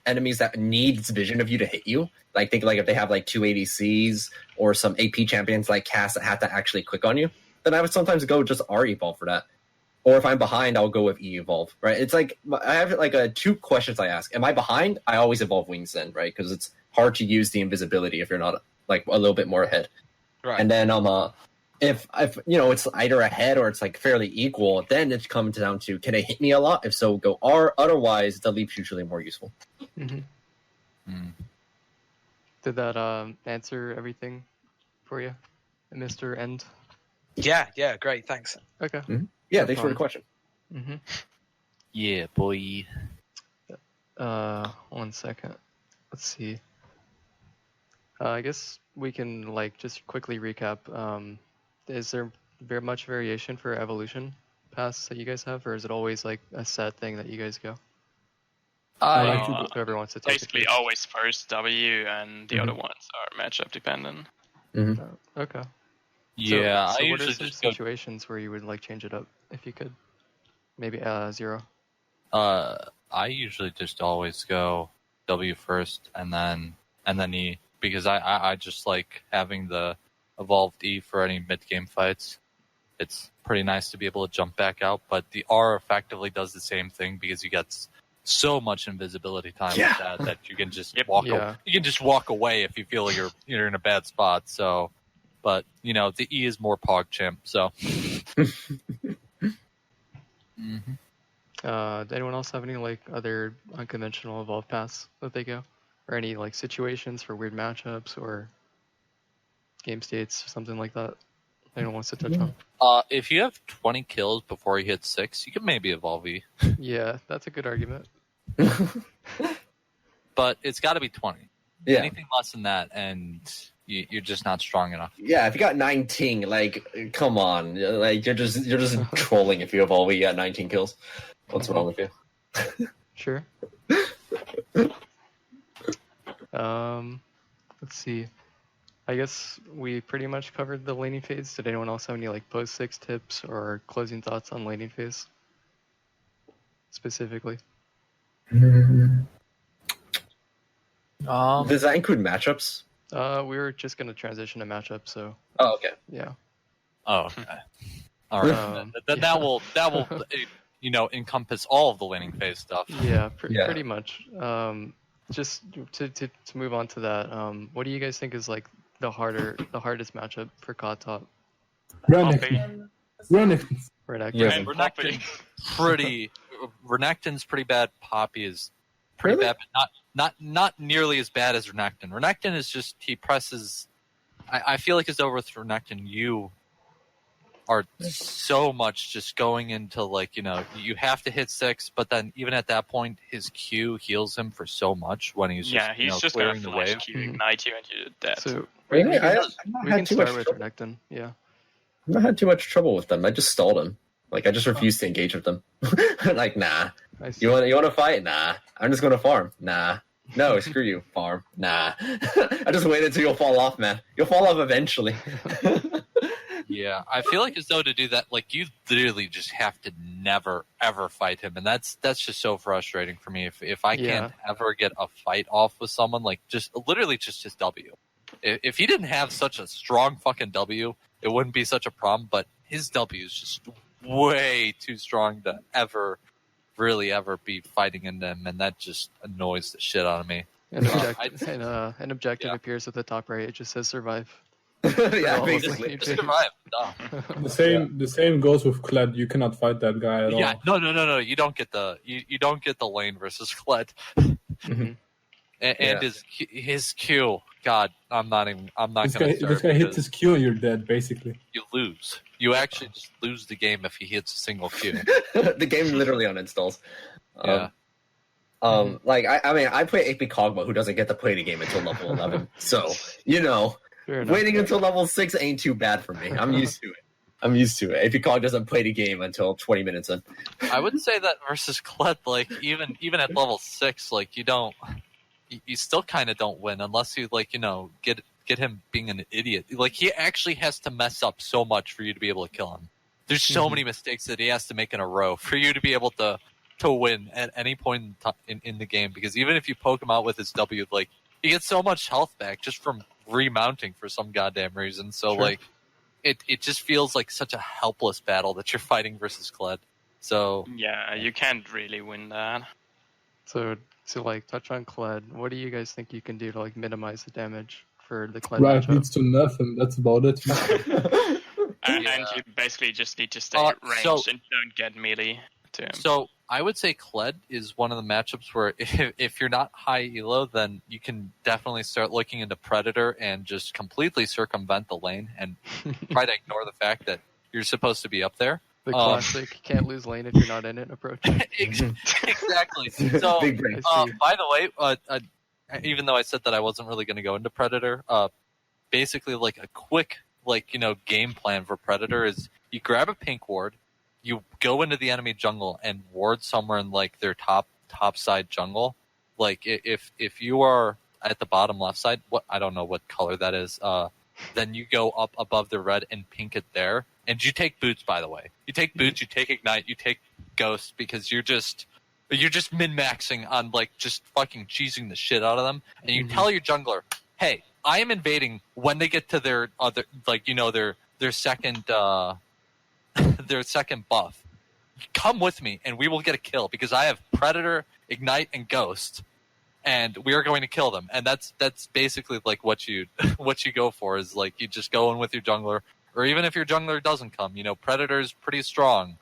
enemies that needs vision of you to hit you. Like think like if they have like 2 ADCs or some AP champions like Cass that have to actually click on you, then I would sometimes go just R evolve for that. Or if I'm behind, I'll go with E evolve. Right? It's like I have like 2 questions I ask. Am I behind? I always evolve wings then, right? Because it's hard to use the invisibility if you're not like a little bit more ahead. Right. And then if it's either ahead or it's like fairly equal, then it comes down to can it hit me a lot? If so, go R. Otherwise, the leap's usually more useful. Mm-hmm. Did that answer everything for you, Mr. End? Yeah, great, thanks. Okay. Mm-hmm. Yeah, No thanks for the question. Mm-hmm. Yeah, boy. 1 second. Let's see. I guess we can like just quickly recap. Is there very much variation for evolution paths that you guys have, or is it always like a set thing that you guys go? Whoever wants to take Basically, it. always first W, and the other ones are matchup dependent. Mm-hmm. Okay. Yeah, So I what are usually some just go. situations where you would like change it up if you could? Maybe 0. I usually just always go W first and then E because I just like having the evolved E for any mid game fights. It's pretty nice to be able to jump back out, but the R effectively does the same thing because you get so much invisibility time with that you can just you can just walk away if you feel you're in a bad spot. So, but the E is more PogChamp. So. Mm-hmm. Does anyone else have any like other unconventional evolve paths that they go, or any like situations for weird matchups or game states or something like that? Anyone wants to touch on? If you have 20 kills before you hit 6, you can maybe evolve E. Yeah, that's a good argument. But it's got to be 20. Yeah. Anything less than that, and you're just not strong enough. Yeah, if you got 19, like, come on, like you're just trolling if you evolve. You got 19 kills. What's wrong with you? Sure. Let's see. I guess we pretty much covered the laning phase. Did anyone else have any like post 6 tips or closing thoughts on laning phase specifically? Does that include matchups? We were just gonna transition to matchup, so Oh, okay. yeah. Oh, okay. All right. That will encompass all of the laning phase stuff. Yeah, pretty much. Just to move on to that, what do you guys think is like the hardest matchup for COD top? Renekton. Renekton. Yeah. And Renekton's pretty bad. Poppy is pretty bad, but not nearly as bad as Renekton. Renekton is just he presses. I feel like it's over with Renekton. You are so much just going into like you have to hit 6, but then even at that point his Q heals him for so much when he's just he's just clearing gonna the wave. flash Q, ignite you, and you're dead. So Really? we I've can had too start much with trouble. Renekton. Yeah. I've not had too much trouble with them. I just stalled them. Like I just refused to engage with them. Like nah. I see. You want to fight? Nah. I'm just going to farm. Nah. No, screw you. Farm. Nah. I just waited until you'll fall off, man. You'll fall off eventually. Yeah, I feel like as though to do that, like you literally just have to never ever fight him, and that's just so frustrating for me. If I can't ever get a fight off with someone, like just literally just his W. If he didn't have such a strong fucking W, it wouldn't be such a problem. But his W is just way too strong to ever be fighting in them, and that just annoys the shit out of me. An objective appears at the top right. It just says survive. Yeah, all basically. Just survive. No. The same goes with Kled. You cannot fight that guy at all. Yeah, no. You don't get the lane versus Kled. Mhm. And his Q. God, I'm not gonna start. This guy hits his Q and you're dead, basically. You lose. You actually just lose the game if he hits a single Q. The game literally uninstalls. Yeah. Like I play AP Kog'Maw, who doesn't get to play the game until level 11. So Fair enough. waiting until level 6 ain't too bad for me. I'm used to it. AP Kog doesn't play the game until 20 minutes in. I would say that versus Kled, like even at level 6, like you still kind of don't win unless you get him being an idiot. Like he actually has to mess up so much for you to be able to kill him. There's so many mistakes that he has to make in a row for you to be able to win at any point in the game. Because even if you poke him out with his W, like, he gets so much health back just from remounting for some goddamn reason. So like, it just feels like such a helpless battle that you're fighting versus Kled. So yeah, you can't really win that. So to like touch on Kled, what do you guys think you can do to like minimize the damage for the Kled Right matchup? needs to nerf him. That's about it. And you basically just need to stay ranged and don't get melee to him. So I would say Kled is one of the matchups where if you're not high elo, then you can definitely start looking into Predator and just completely circumvent the lane and try to ignore the fact that you're supposed to be up there. The classic can't lose lane if you're not in it approach. Exactly. So, Big brain. by the way, even though I said that I wasn't really going to go into Predator, basically like a quick game plan for Predator is you grab a pink ward, you go into the enemy jungle and ward somewhere in like their top side jungle. Like if you are at the bottom left side, I don't know what color that is, then you go up above the red and pink it there. And you take boots, by the way. You take boots, you take ignite, you take ghost, because you're just min-maxing on like just fucking cheesing the shit out of them. And you tell your jungler, hey, I am invading when they get to their other, like, their second their second buff. Come with me and we will get a kill because I have Predator, Ignite, and Ghost, and we are going to kill them. And that's basically like what you go for, is like you just go in with your jungler, or even if your jungler doesn't come, Predator's pretty strong.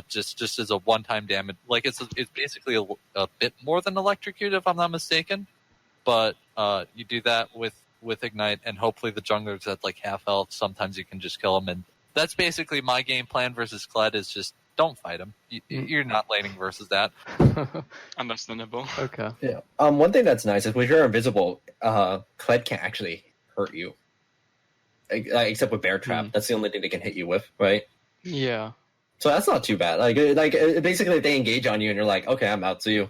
Just as a one-time damage, like it's basically a bit more than Electrocute if I'm not mistaken, but you do that with Ignite, and hopefully the jungler's at like half health. Sometimes you can just kill him, and that's basically my game plan versus Kled, is just don't fight him. You're not laning versus that. Understandable. Okay. Yeah. One thing that's nice is when you're invisible, Kled can't actually hurt you, except with Bear Trap. That's the only thing they can hit you with, right? Yeah. So that's not too bad. Like basically, if they engage on you and you're like, okay, I'm out. See you.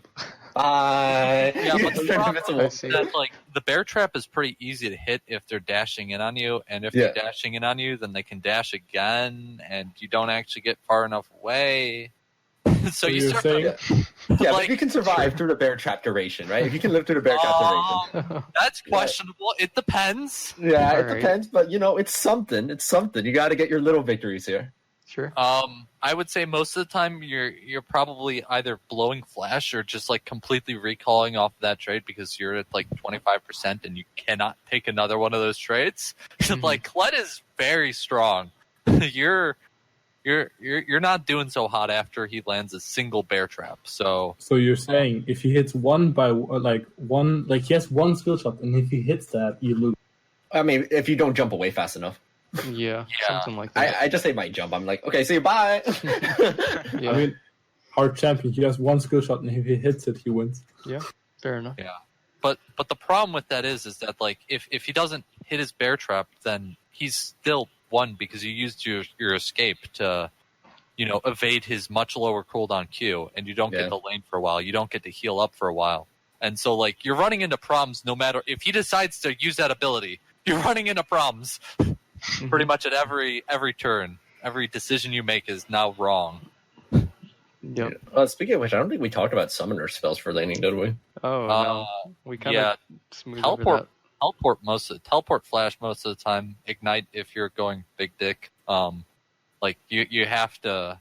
Bye. Yeah, but the problem Invincible. is that, like, the Bear Trap is pretty easy to hit if they're dashing in on you, and if they're dashing in on you, then they can dash again, and you don't actually get far enough away. So you start saying? Yeah, but if you can survive through the Bear Trap duration, right? If you can live through the Bear Trap duration. That's questionable. It depends. Yeah, it Alright. depends, but it's something. It's something. You got to get your little victories here. Sure. I would say most of the time you're probably either blowing flash or just like completely recalling off that trade because you're at like 25% and you cannot take another one of those trades. Like Kled is very strong. You're not doing so hot after he lands a single Bear Trap. So you're saying if he hits he has one skill shot, and if he hits that, you lose. I mean, if you don't jump away fast enough. Yeah. Something like that. I just say my jump. I'm like, okay, see you, bye. Yeah. I mean, our champion, he has one skill shot, and if he hits it, he wins. Yeah. Fair enough. yeah, but the problem with that is that like if he doesn't hit his Bear Trap, then he's still won because you used your escape to evade his much lower cooldown Q, and you don't get the lane for a while. You don't get to heal up for a while, and so like you're running into problems no matter if he decides to use that ability. You're running into problems. Pretty much at every turn, every decision you make is now wrong. Yep. Speaking of which, I don't think we talked about summoner spells for laning, did we? Oh, no. We kind of smooth over that. Teleport flash most of the time. Ignite if you're going big dick. Like you have to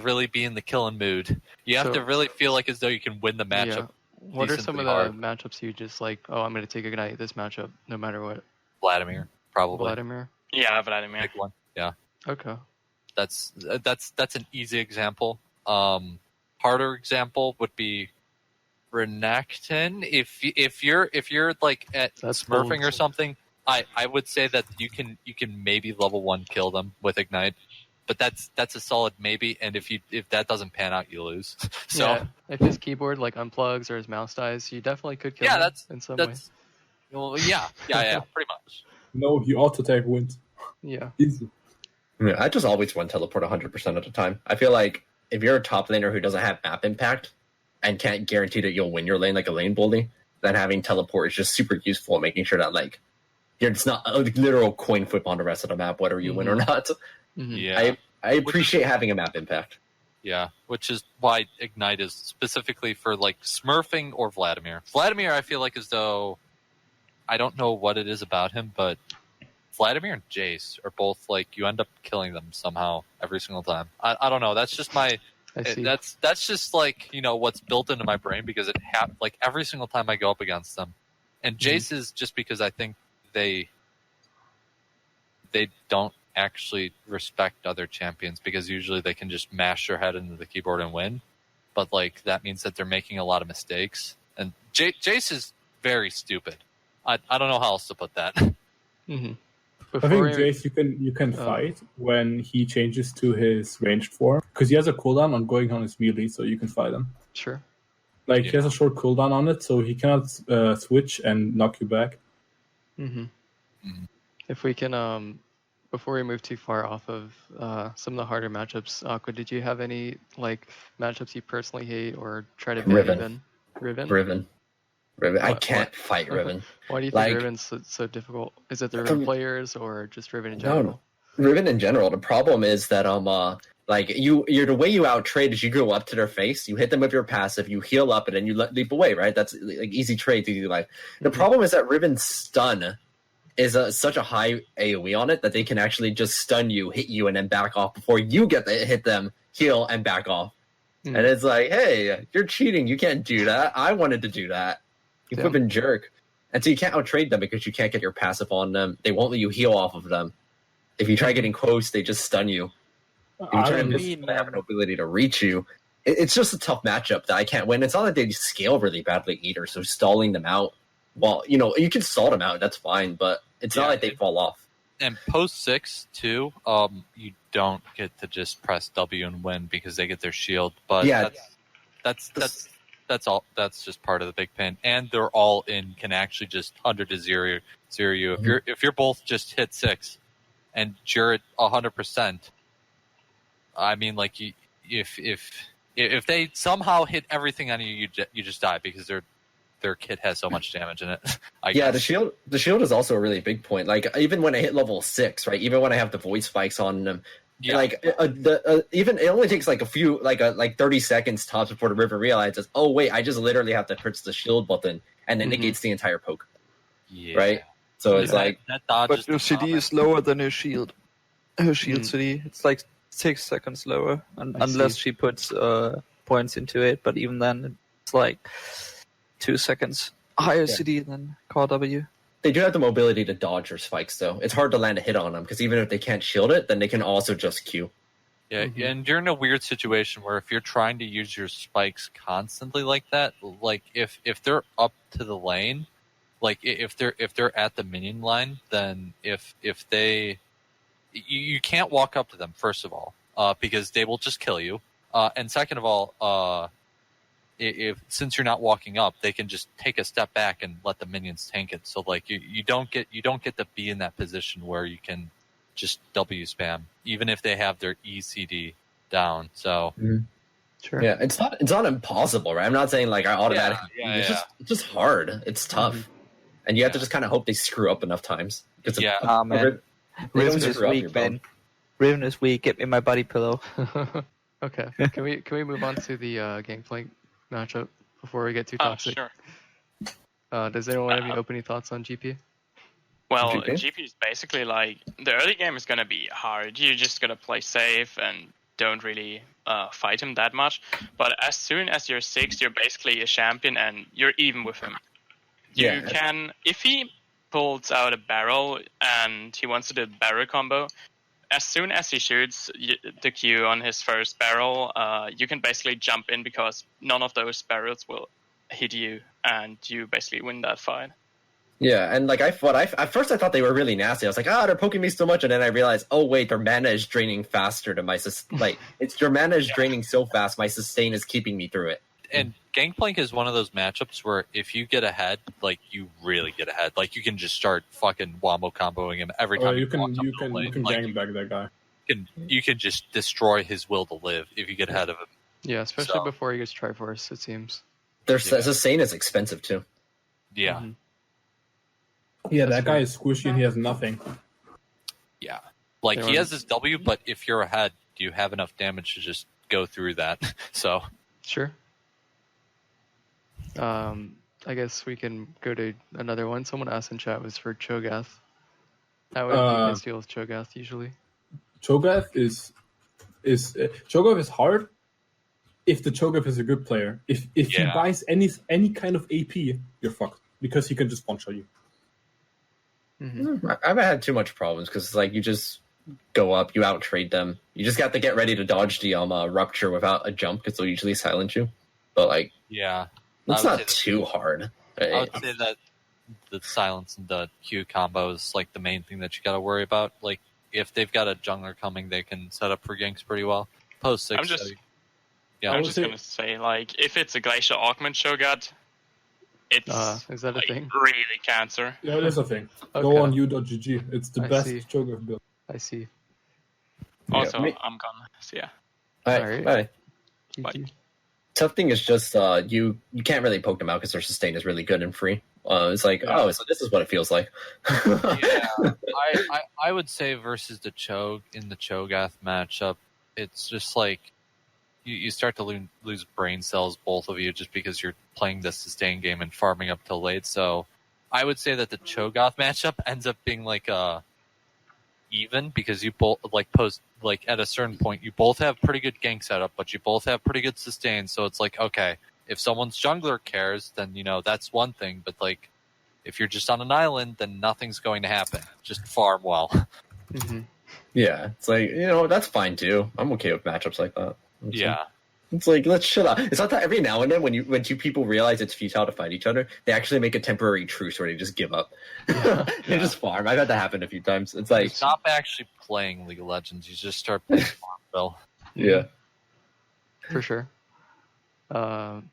really be in the killing mood. You have to really feel like as though you can win the matchup. Yeah. What are some of the matchups you just like? Oh, I'm going to take Ignite this matchup no matter what. Vladimir. Probably. Vladimir? Yeah, Vladimir. Big one. Yeah. Okay. That's an easy example. Harder example would be Renekton. If you're like at smurfing or something, I would say that you can maybe level 1 kill them with Ignite. But that's a solid maybe, and if that doesn't pan out, you lose. So yeah, if his keyboard like unplugs or his mouse dies, you definitely could kill him in some way. Well, yeah, pretty much. No, he auto-attack wins. Yeah. Easy. Yeah, I just always run teleport 100% of the time. I feel like if you're a top laner who doesn't have map impact and can't guarantee that you'll win your lane like a lane bully, then having teleport is just super useful, making sure that like it's not a literal coin flip on the rest of the map, whether you win or not. Yeah. I appreciate having a map impact. Yeah, which is why Ignite is specifically for like smurfing or Vladimir. Vladimir, I feel like as though I don't know what it is about him, but Vladimir and Jace are both like you end up killing them somehow every single time. I don't know. That's just my. That's just like what's built into my brain because it like every single time I go up against them, and Jace is just because I think they don't actually respect other champions because usually they can just mash their head into the keyboard and win, but like that means that they're making a lot of mistakes. And Jace is very stupid. I don't know how else to put that. Mm-hmm. I think Jace you can fight when he changes to his ranged form because he has a cooldown on going on his melee, so you can fight him. Sure. Like he has a short cooldown on it, so he cannot switch and knock you back. If we can, before we move too far off of some of the harder matchups, Aqua, did you have any like matchups you personally hate or try to ban? Riven. I can't fight Riven. Why do you think Riven's so difficult? Is it the Riven players or just Riven in general? No, Riven in general. The problem is that like you're the way you out trade is you go up to their face, you hit them with your passive, you heal up, and then you leap away. Right? That's like easy trade to do. Like the problem is that Riven's stun is such a high AoE on it that they can actually just stun you, hit you, and then back off before you get to hit them, heal, and back off. And it's like, hey, you're cheating. You can't do that. I wanted to do that. You flipping jerk. And so you can't out-trade them because you can't get your passive on them. They won't let you heal off of them. If you try getting close, they just stun you. If you try to miss, they have no ability to reach you. It's just a tough matchup that I can't win. It's not that they scale really badly either, so stalling them out, well, you can stall them out, that's fine, but it's not like they fall off. And post 6 too, you don't get to just press W and win because they get their shield. But that's all. That's just part of the big pin. And they're all in can actually just 100 to 0 you. If you're both just hit 6 and you're at 100%, I mean, like if they somehow hit everything on you, you just die because their kit has so much damage in it. I guess. The shield is also a really big point. Like even when I hit level 6, right? Even when I have the void spikes on them, like even it only takes like a few, like 30 seconds tops before the River realizes, oh wait, I just literally have to press the shield button and then negates the entire poke. Yeah. Right. So it's like, but your CD is lower than her shield. Her shield CD, it's like 6 seconds lower, unless she puts points into it. But even then, it's like 2 seconds higher CD than KW. They do have the mobility to dodge your spikes, though. It's hard to land a hit on them, because even if they can't shield it, then they can also just Q. Yeah, and you're in a weird situation where if you're trying to use your spikes constantly like that, like if they're up to the lane, like if they're at the minion line, then if they you can't walk up to them, first of all, because they will just kill you, and second of all, if since you're not walking up, they can just take a step back and let the minions tank it. So like you don't get to be in that position where you can just W spam, even if they have their ECD down. So sure, yeah, it's not impossible, right? I'm not saying like I automatically. It's just hard. It's tough, and you have to just kind of hope they screw up enough times. Man. Riven is weak, man. Riven is weak. Get me my body pillow. Okay, can we move on to the Gangplank matchup before we get too toxic? Sure. Does anyone have any opening thoughts on GP? Well, GP is basically like the early game is going to be hard. You're just going to play safe and don't really fight him that much. But as soon as you're 6, you're basically a champion and you're even with him. You can, if he pulls out a barrel and he wants to do the barrel combo, as soon as he shoots the Q on his first barrel, you can basically jump in because none of those barrels will hit you, and you basically win that fight. Yeah, and like at first I thought they were really nasty. I was like, they're poking me so much, and then I realized, oh wait, their mana is draining faster than my your mana is draining so fast, my sustain is keeping me through it. And Gangplank is one of those matchups where if you get ahead, like you really get ahead, like you can just start fucking wombo comboing him every time. You can gang back that guy. You can just destroy his will to live if you get ahead of him. Yeah, especially before he gets Triforce, it seems. Their sustain is expensive too. Yeah. Yeah, that guy is squishy and he has nothing. Yeah. Like he has his W, but if you're ahead, you have enough damage to just go through that? So Sure. I guess we can go to another one. Someone asked in chat was for Cho'gath. How would you guys feel with Cho'gath usually? Cho'gath is Cho'gath is hard if the Cho'gath is a good player. If he buys any kind of AP, you're fucked because he can just one shot you. Mm-hmm. I haven't had too much problems because like you just go up, you out trade them. You just got to get ready to dodge the rupture without a jump because they'll usually silence you. But like, yeah, it's not too hard. Right? I would say that the silence and the Q combo is like the main thing that you got to worry about. Like if they've got a jungler coming, they can set up for ganks pretty well. Post 6. I'm just yeah, gonna say like if it's a Glacial Augment Cho'gath, it's is that a thing? really cancer. Yeah, that's a thing. Okay. Go on u.gg. It's the best see. Cho'gath build. I see. Also, I'm gone. So yeah. All Alright. right. GG. Tough thing is just you can't really poke them out because their sustain is really good and free. It's like, oh, so this is what it feels like. yeah. I would say versus the Chog in the Cho'gath matchup, it's just like you start to lose brain cells, both of you, just because you're playing the sustain game and farming up till late. So I would say that the Cho'gath matchup ends up being like even because you both at a certain point you both have pretty good gank setup, but you both have pretty good sustain. So it's like, okay, if someone's jungler cares, then that's one thing. But like if you're just on an island, then nothing's going to happen. Just farm well. Mm-hmm. Yeah, it's like that's fine too. I'm okay with matchups like that. It's like let's chill out. It's not that every now and then when two people realize it's futile to fight each other, they actually make a temporary truce where they just give up. They just farm. I've had that happen a few times. It's like stop actually playing League of Legends. You just start playing Farmville. Yeah, For sure.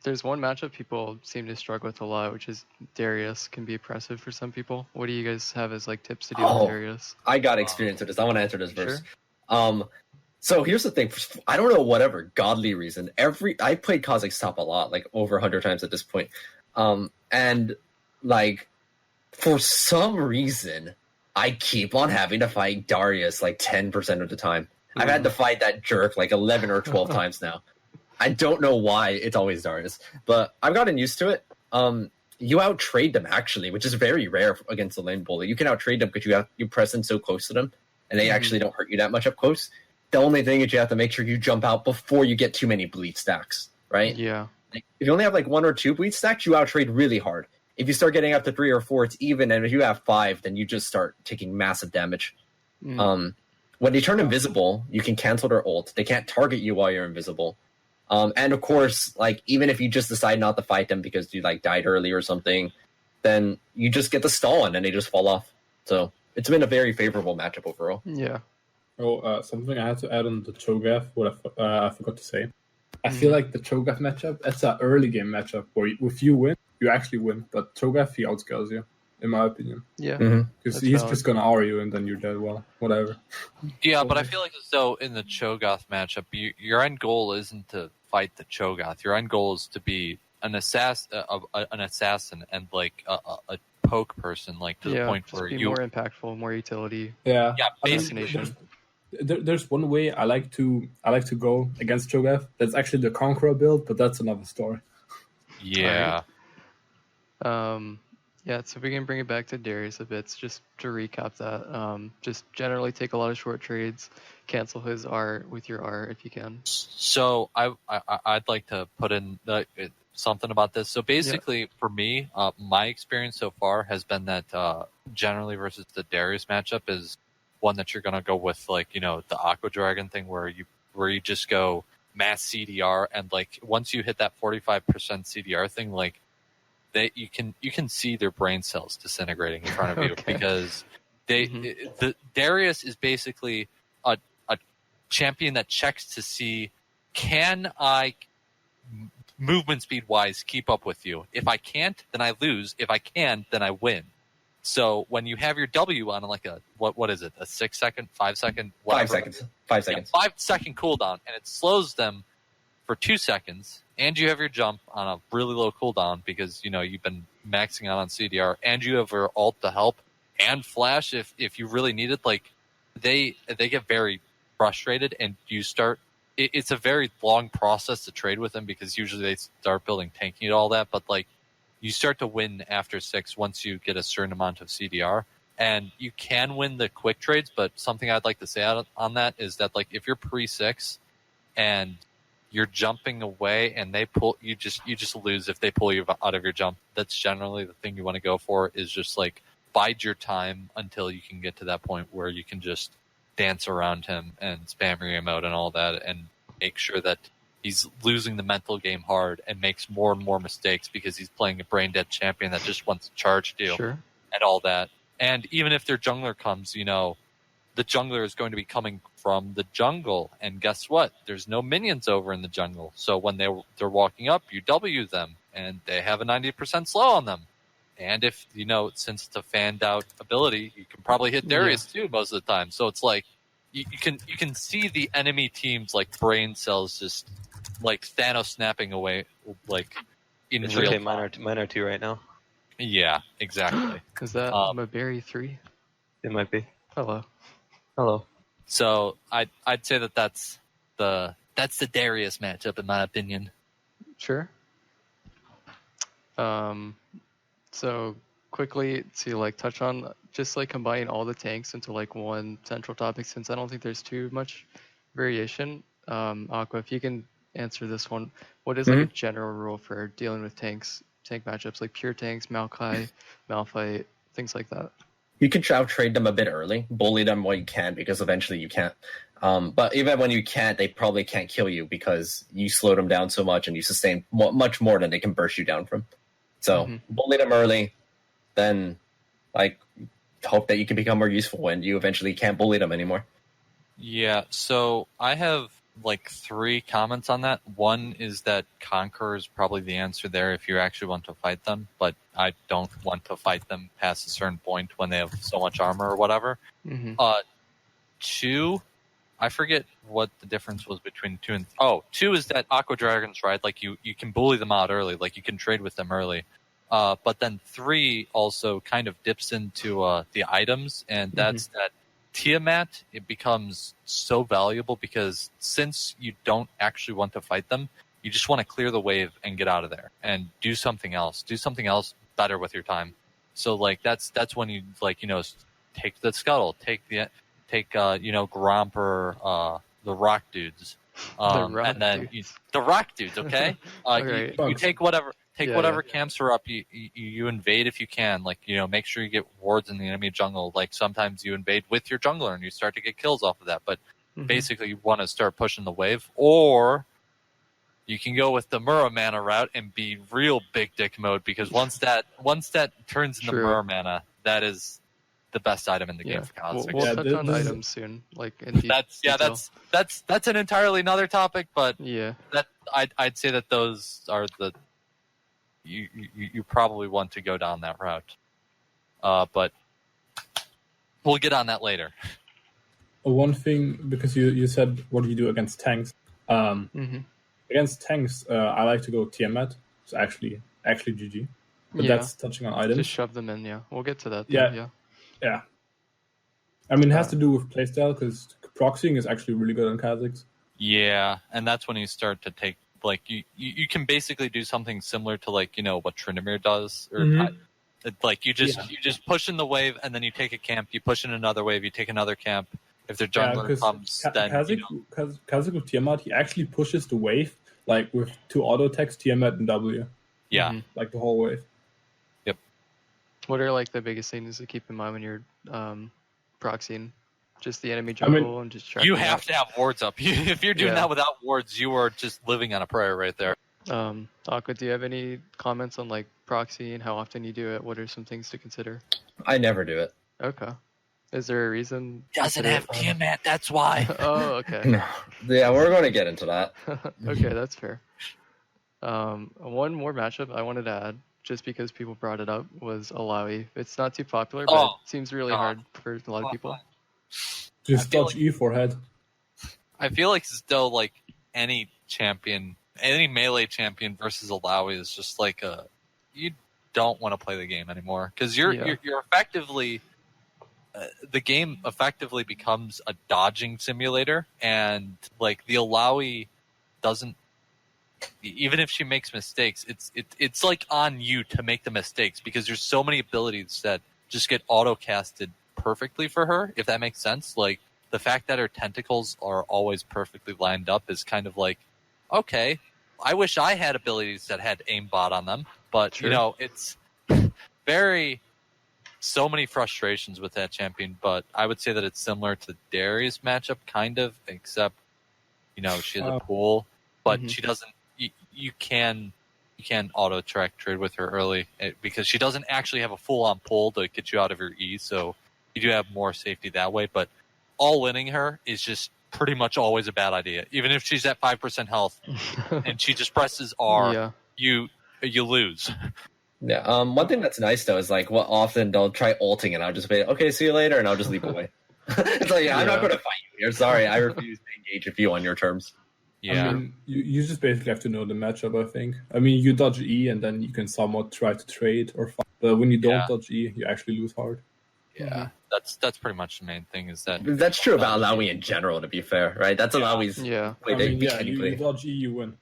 There's one matchup people seem to struggle with a lot, which is Darius. Can be oppressive for some people. What do you guys have as like tips to deal with Darius? I got experience with this. I want to answer this first. Sure. So here's the thing. I don't know whatever godly reason. I played Kha'Zix top a lot, like over 100 times at this point. And like for some reason, I keep on having to fight Darius like 10% of the time. I've had to fight that jerk like 11 or 12 times now. I don't know why it's always Darius, but I've gotten used to it. You out trade them actually, which is very rare against the lane bully. You can out trade them because you press in so close to them, and they actually don't hurt you that much up close. The only thing is you have to make sure you jump out before you get too many bleed stacks, right? Yeah. Like, if you only have like 1 or 2 bleed stacks, you out trade really hard. If you start getting up to 3 or 4, it's even, and if you have 5, then you just start taking massive damage. When they turn invisible, you can cancel their ult. They can't target you while you're invisible. And of course, like even if you just decide not to fight them because you like died early or something, then you just get the stall and then they just fall off. So it's been a very favorable matchup overall. Yeah. Oh, something I had to add on the Cho'gath, what I forgot to say. I feel like the Cho'gath matchup, that's an early game matchup where if you win, you actually win. But Cho'gath, he outscales you, in my opinion. Yeah. Because he's just going to aura you and then you're dead. Well, whatever. Yeah, but I feel like as though in the Cho'gath matchup, your end goal isn't to fight the Cho'gath. Your end goal is to be an assassin and like a poke person, like to the point where you more impactful, more utility. Yeah. Assassination. There's one way I like to go against Cho'gath. That's actually the Conqueror build, but that's another story. Yeah. Yeah, so if we can bring it back to Darius a bit, just to recap that, just generally take a lot of short trades, cancel his art with your art if you can. So I'd like to put in something about this. So basically, for me, my experience so far has been that generally versus the Darius matchup is one that you're going to go with, like, the AquaDragon thing where you just go mass CDR, and like once you hit that 45% CDR thing, like you can see their brain cells disintegrating in front of you because the Darius is basically a champion that checks to see, can I movement speed wise keep up with you? If I can't, then I lose. If I can, then I win. So when you have your W on like what is it, a 6 second, 5 second, whatever, 5 seconds, 5 seconds, 5 second cooldown, and it slows them for 2 seconds, and you have your jump on a really low cooldown because you've been maxing out on CDR, and you have your ult to help and flash if you really need it. Like they get very frustrated and you start. It's a very long process to trade with them because usually they start building tanking and all that, but like you start to win after 6 once you get a certain amount of CDR. And you can win the quick trades, but something I'd like to say on that is that like if you're pre-6 and you're jumping away and they pull you just lose if they pull you out of your jump. That's generally the thing you want to go for, is just like bide your time until you can get to that point where you can just dance around him and spam your emote and all that and make sure that he's losing the mental game hard and makes more and more mistakes because he's playing a brain dead champion that just wants to charge you and all that. And even if their jungler comes, you know, the jungler is going to be coming from the jungle. And guess what? There's no minions over in the jungle. So when they're walking up, you W them, and they have a 90% slow on them. And if, you know, since it's a fanned out ability, you can probably hit Darius too most of the time. So it's like you can see the enemy team's like brain cells just like Thanos snapping away like in It's real okay, time. mine are 2 right now. Yeah, exactly. Is that Maberry 3? It might be. Hello. Hello. So I'd say that's the Darius matchup in my opinion. Sure. So quickly to like touch on just like combining all the tanks into like one central topic, since I don't think there's too much variation. Aqua, if you can answer this one, what is like a general rule for dealing with tank matchups, like pure tanks, Maokai, Malphite, things like that? You can trade them a bit early, bully them while you can, because eventually you can't. But even when you can't, they probably can't kill you because you slow them down so much and you sustain much more than they can burst you down from. So bully them early, then like hope that you can become more useful when you eventually can't bully them anymore. Yeah, so I have like 3 comments on that. One is that Conqueror is probably the answer there if you actually want to fight them, but I don't want to fight them past a certain point when they have so much armor or whatever. 2, I forget what the difference was between 2 and... 2 is that AquaDragon's right, like you can bully them out early, like you can trade with them early. But then 3 also kind of dips into the items, and that's that Tiamat, it becomes so valuable because since you don't actually want to fight them, you just want to clear the wave and get out of there and do something else better with your time. So like that's when you like, you know, take the scuttle, take Gromper, the rock dudes, and then the rock dudes. Okay, you take whatever. Whatever camps are up, you invade if you can. Like, you know, make sure you get wards in the enemy jungle. Like, sometimes you invade with your jungler and you start to get kills off of that. But basically, you want to start pushing the wave. Or you can go with the Mura mana route and be real big dick mode, because once that turns into Mura mana, that is the best item in the game for Kha'Zix. We'll touch on items soon. Like in that's an entirely another topic. But that I'd say that those are the you probably want to go down that route, but we'll get on that later. One thing, because you said what do you do against tanks? Against tanks, I like to go Tiamat. It's actually GG. But that's touching on items. Just shove them in. Yeah, we'll get to that. Yeah. I mean, it has to do with playstyle, because proxying is actually really good on Kha'Zix. Yeah, and that's when you start to take. Like you can basically do something similar to like, you know, what Tryndamere does, or like you just push in the wave and then you take a camp, you push in another wave, you take another camp. If their jungler comes, then Kha'Zix with Tiamat, he actually pushes the wave like with 2 auto attacks, Tiamat and W. Yeah, like the whole wave. Yep. What are like the biggest things to keep in mind when you're proxying? Just the enemy jungle and just you have to have wards up. If you're doing that without wards, you are just living on a prayer right there. Aqua, do you have any comments on like proxy and how often you do it? What are some things to consider? I never do it. Okay. Is there a reason? Doesn't have Tiamat, that's why. Oh, okay. No. Yeah, we're going to get into that. Okay, that's fair. One more matchup I wanted to add, just because people brought it up, was Illaoi. It's not too popular, but it seems really hard for a lot of people. Just dodge E forehead. I feel like still like any melee champion versus Illaoi is just like you don't want to play the game anymore, because you're effectively the game effectively becomes a dodging simulator, and like the Illaoi doesn't. Even if she makes mistakes, it's like on you to make the mistakes because there's so many abilities that just get auto casted perfectly for her. If that makes sense, like the fact that her tentacles are always perfectly lined up is kind of like, okay, I wish I had abilities that had aimbot on them, but Sure. you know, it's so many frustrations with that champion. But I would say that it's similar to Darius matchup, kind of, except you know she has a pool, but Mhm. she doesn't. You can auto track trade with her early because she doesn't actually have a full on pull to get you out of your E, so you do have more safety that way. But all winning her is just pretty much always a bad idea, even if she's at 5% health and she just presses R. Yeah. You lose. Yeah. One thing that's nice though is like what often they'll try ulting and I'll just be okay, see you later, and I'll just leave away. It's like I'm not Yeah. going to fight you here. Sorry, I refuse to engage with you on your terms. Yeah. I mean, you just basically have to know the matchup, I think. I mean, you dodge E and then you can somewhat try to trade or fight. But when you don't Yeah. dodge E, you actually lose hard. Yeah, that's pretty much the main thing. Is that That's true about Illaoi in general, to be fair, right? That's Illaoi's Yeah. way I to mean, beat yeah, you anybody. dodge E, you win.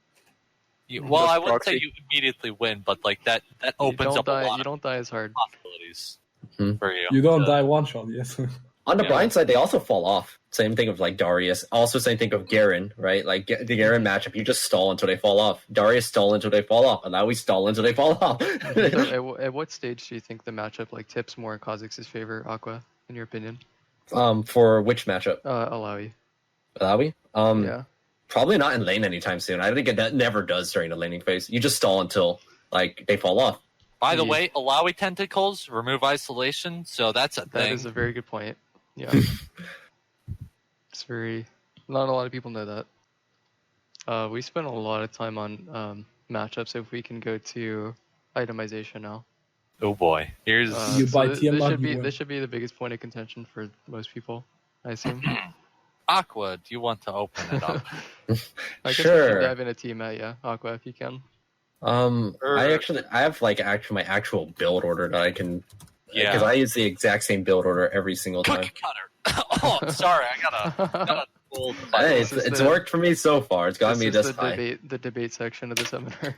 well, Just I wouldn't say proxy. you immediately win, but like that You opens don't up a die. lot You of don't die as hard. possibilities Hmm. for you. You don't die one shot, yes. On the Yeah. blind side, they also fall off. Same thing of like Darius. Also, same thing of Garen, right? Like the Garen matchup, you just stall until they fall off. Darius stall until they fall off, and now we stall until they fall off. So at what stage do you think the matchup like tips more in Kha'Zix's favor, Aqua, in your opinion? For which matchup? Illaoi. Illaoi? Yeah. Probably not in lane anytime soon. I think that never does during the laning phase. You just stall until like they fall off. By the Yeah. way, Illaoi tentacles remove isolation, so that's a That thing. is a very good point. Yeah. It's very. Not a lot of people know that. We spent a lot of time on matchups. If we can go to itemization now. Oh boy, here's You buy this Tiamat, should you be win. this should be the biggest point of contention for most people, I assume. Aqua. Do you want to open it up? I guess we Sure. can dive into Tiamat, yeah. Aqua, if you can. I have like my actual build order that I can, because Yeah. I use the exact same build order every single time. Cookie cutter. Oh, I'm sorry. I gotta pull the button. Hey, This is it's the- worked for me so far. It's gotten me is this the high. debate section of the seminar.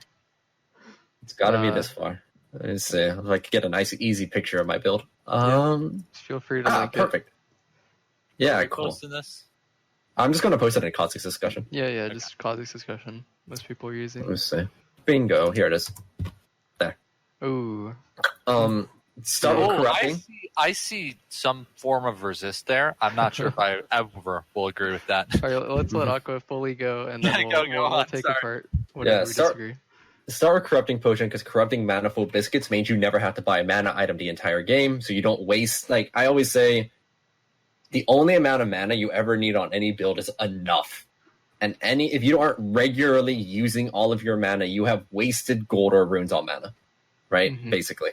It's gotten me this far. Let's see. I'd like to get a nice, easy picture of my build. Just feel free to link it. Perfect. Yeah, Are we cool. posting this? I'm just gonna post it in a Kha'Zix discussion. Yeah, just Kha'Zix discussion. Most people are using. Let's see. Bingo. Here it is. Ooh. Start with corrupting. I see some form of resist there. I'm not sure if I ever will agree with that. All right, let's let Aqua fully go, and then Yeah, we'll, go we'll on, take sorry. apart whatever we start- disagree. Start with corrupting potion because corrupting manifold biscuits means you never have to buy a mana item the entire game, so you don't waste. Like I always say, the only amount of mana you ever need on any build is enough. And if you aren't regularly using all of your mana, you have wasted gold or runes on mana, right? Mhm. Basically.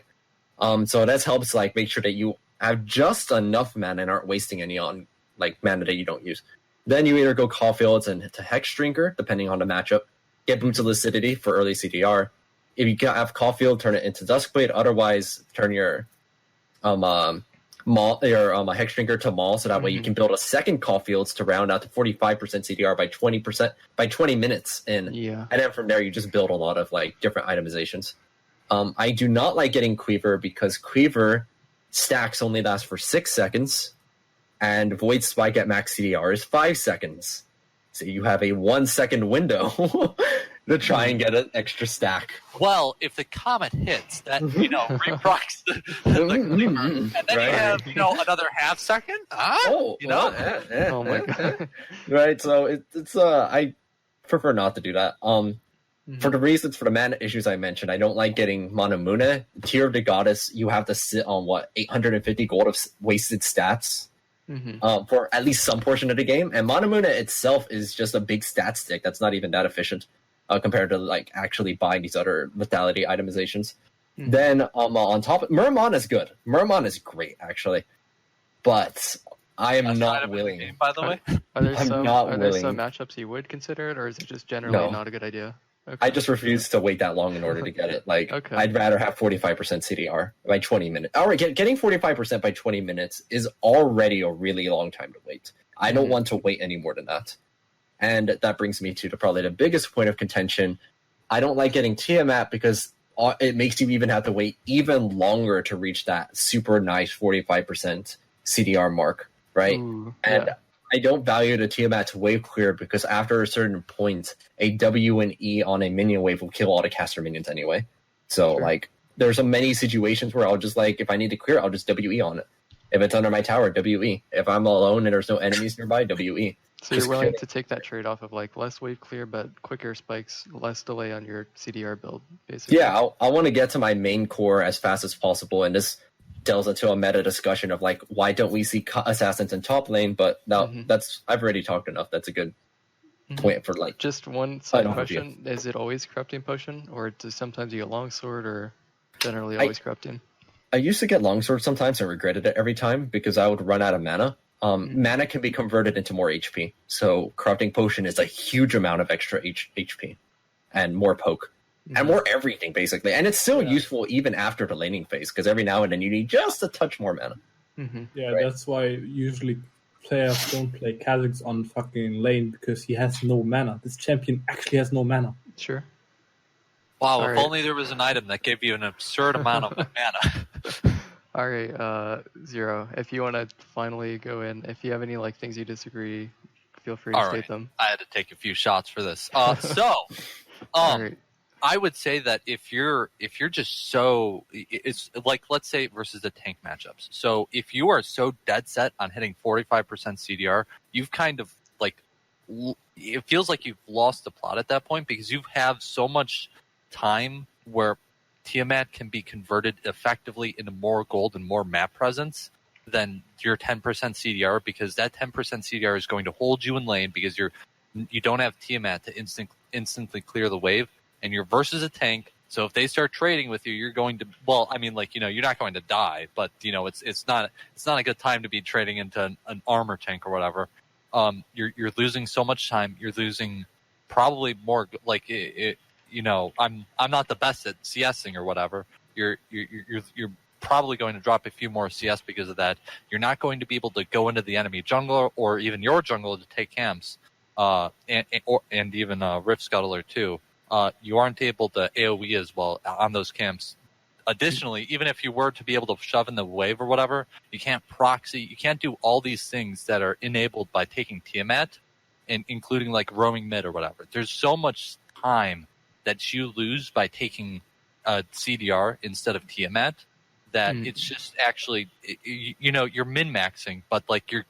So that helps like make sure that you have just enough mana and aren't wasting any on like mana that you don't use. Then you either go Caulfields and to Hex Drinker, depending on the matchup. Get Boots of Lucidity for early CDR. If you have Caulfield, turn it into Duskblade. Otherwise, turn your Hex Drinker to Maul, so that way you can build a second Caulfields to round out to 45% CDR by 20 minutes in. Yeah. And then from there, you just build a lot of like different itemizations. I do not like getting Cleaver because Cleaver stacks only last for 6 seconds, and Void Spike at max CDR is 5 seconds. So you have a 1 second window to try and get an extra stack. Well, if the comet hits, that reprocs the Cleaver, and then you have another half second. Oh my god. Right. So it's I prefer not to do that. For the reasons, for the mana issues I mentioned, I don't like getting Manamuna. Tier of the Goddess, you have to sit on 850 gold of wasted stats. For at least some portion of the game, and Manamuna itself is just a big stat stick that's not even that efficient compared to like actually buying these other lethality itemizations. Then on top, Murmon is good. Murmon is great actually, but I am That's not item in the willing. game, by the way. Are there I'm some not are there some willing. matchups you would consider it, or is it just generally No. not a good idea? Okay. I just refuse to wait that long in order to get it. Like, Okay. I'd rather have 45% CDR by 20 minutes. All right, getting 45% by 20 minutes is already a really long time to wait. I don't want to wait any more than that. And that brings me to probably the biggest point of contention. I don't like getting Tiamat because it makes you even have to wait even longer to reach that super nice 45% CDR mark, right? Ooh, and yeah. I don't value the Tiamat's wave clear because after a certain point, a W and E on a minion wave will kill all the caster minions anyway. So, Sure. like, there's so many situations where I'll just, like, if I need to clear, I'll just WE on it. If it's under my tower, WE. If I'm alone and there's no enemies nearby, WE. So you're Just willing kill to take that trade-off of like less wave clear but quicker spikes, less delay on your CDR build, basically. Yeah, I want to get to my main core as fast as possible, and this delves into a meta discussion of like, why don't we see assassins in top lane? But now that's I've already talked enough. That's a good point for like. Just one side overview. question: is it always corrupting potion, or does sometimes you get longsword, or generally always corrupting? I used to get longsword sometimes and regretted it every time because I would run out of mana. Mana can be converted into more HP, so corrupting potion is a huge amount of extra HP and more poke. And more everything, basically. And it's still useful even after the laning phase, because every now and then you need just a touch more mana. Yeah, Right. that's why usually players don't play Kha'Zix on fucking lane, because he has no mana. This champion actually has no mana. Sure. Wow, All if right. only there was an item that gave you an absurd amount of mana. All right, Zero, if you want to finally go in, if you have any like things you disagree, feel free to All state right. them. I had to take a few shots for this. All right. I would say that if you're just so, it's like, let's say versus the tank matchups. So if you are so dead set on hitting 45% CDR, you've kind of like, it feels like you've lost the plot at that point, because you have so much time where Tiamat can be converted effectively into more gold and more map presence than your 10% CDR, because that 10% CDR is going to hold you in lane because you don't have Tiamat to instantly clear the wave. And you're versus a tank, so if they start trading with you, you're going to, well, I mean, like, you know, you're not going to die, but you know, it's not a good time to be trading into an armor tank or whatever. You're losing so much time. You're losing probably more, like, you know, I'm not the best at CSing or whatever. You're probably going to drop a few more CS because of that. You're not going to be able to go into the enemy jungle or even your jungle to take camps, and even Rift Scuttler too. You aren't able to AoE as well on those camps. Additionally, even if you were to be able to shove in the wave or whatever, you can't proxy. You can't do all these things that are enabled by taking Tiamat, and including like roaming mid or whatever. There's so much time that you lose by taking CDR instead of Tiamat that it's just actually, you know, you're min-maxing, but like you're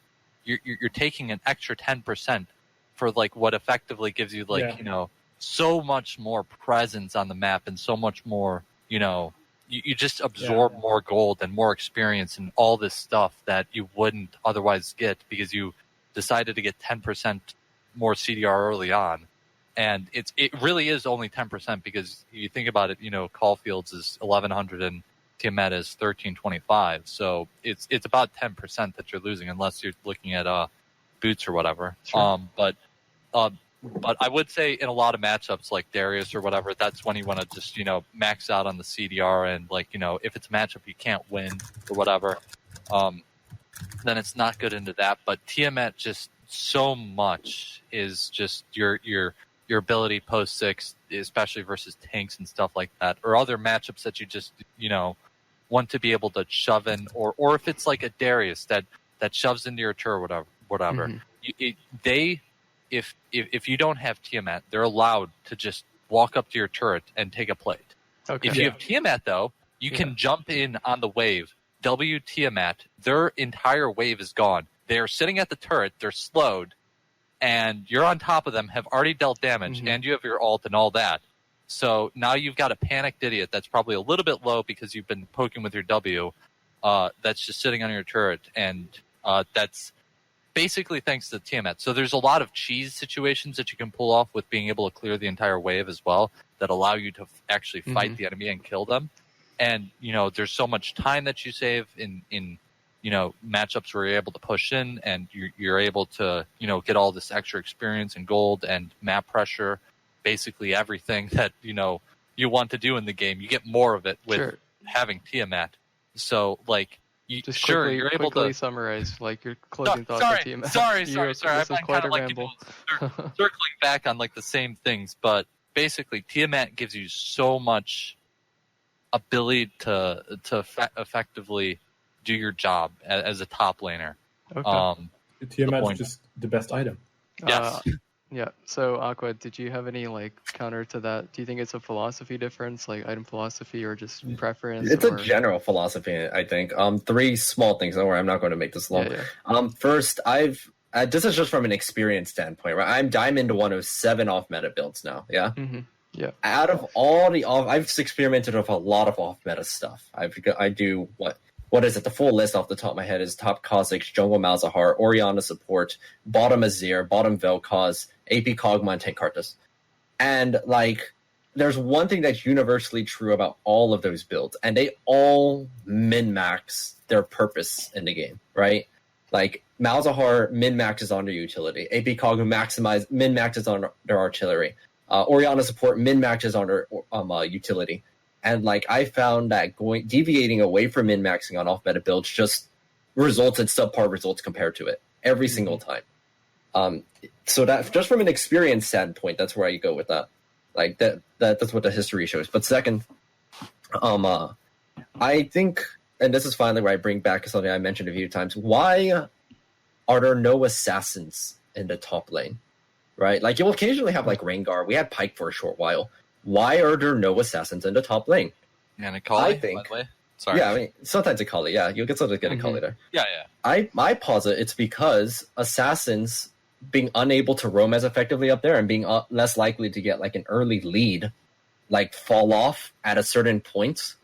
taking an extra 10% for like what effectively gives you like, you know, so much more presence on the map and so much more, you know, you just absorb more gold and more experience and all this stuff that you wouldn't otherwise get because you decided to get 10% more CDR early on. And it really is only 10% because you think about it, you know, Caulfield's is 1100 and Tiamat is 1325. So it's about 10% that you're losing unless you're looking at boots or whatever. Sure. But I would say in a lot of matchups like Darius or whatever, that's when you want to just, you know, max out on the CDR and like, you know, if it's a matchup you can't win or whatever, then it's not good into that. But Tiamat just so much is just your ability post 6, especially versus tanks and stuff like that, or other matchups that you just, you know, want to be able to shove in, or if it's like a Darius that shoves into your turret, whatever. If you don't have Tiamat, they're allowed to just walk up to your turret and take a plate. Okay. If you have Tiamat, though, you can jump in on the wave, W Tiamat, their entire wave is gone. They're sitting at the turret, they're slowed, and you're on top of them, have already dealt damage, and you have your ult and all that. So now you've got a panicked idiot that's probably a little bit low because you've been poking with your W, that's just sitting on your turret, and that's basically thanks to Tiamat. So there's a lot of cheese situations that you can pull off with being able to clear the entire wave as well that allow you to actually fight the enemy and kill them. And, you know, there's so much time that you save in you know, matchups where you're able to push in and you're able to, you know, get all this extra experience and gold and map pressure. basically everything that you want to do in the game. You get more of it with having Tiamat. So like, Just you're able quickly to summarize like your closing thoughts on Tiamat. Sorry. This I've is been quite kind a of like ramble. circling back on like the same things, but basically Tiamat gives you so much ability to effectively do your job as a top laner. Okay. Tiamat's just the best item. Yes. Yeah. So Aqua, did you have any like counter to that? Do you think it's a philosophy difference, like item philosophy, or just preference? It's a general philosophy, I think. Three small things. Don't worry, I'm not going to make this long. Yeah. First, this is just from an experience standpoint, right? I'm diamond 107 off meta builds now. Yeah. Mm-hmm. Yeah. Out of all the I've experimented with a lot of off meta stuff. I do what is it? The full list off the top of my head is top Kha'Zix, jungle Malzahar, Orianna support, bottom Azir, bottom Vel'Koz, AP Kog'Maw, and tank Karthus. And like, there's one thing that's universally true about all of those builds, and they all min-max their purpose in the game, right? Like, Malzahar min-maxes on their utility. AP Kog'Maw min-maxes on their artillery. Orianna support min-maxes on their utility. And like, I found that deviating away from min-maxing on off-meta builds just results in subpar results compared to it every single time. So that just from an experience standpoint, that's where I go with that. Like that's what the history shows. But second, I think, and this is finally where I bring back something I mentioned a few times. Why are there no assassins in the top lane? Right? Like, you'll occasionally have like Rengar. We had Pyke for a short while. Why are there no assassins in the top lane? And Akali, by the way. Sorry. Yeah, I mean, sometimes Akali, yeah. You'll sometimes get Akali there. Yeah. I posit it's because assassins being unable to roam as effectively up there and being less likely to get like an early lead, like fall off at a certain point,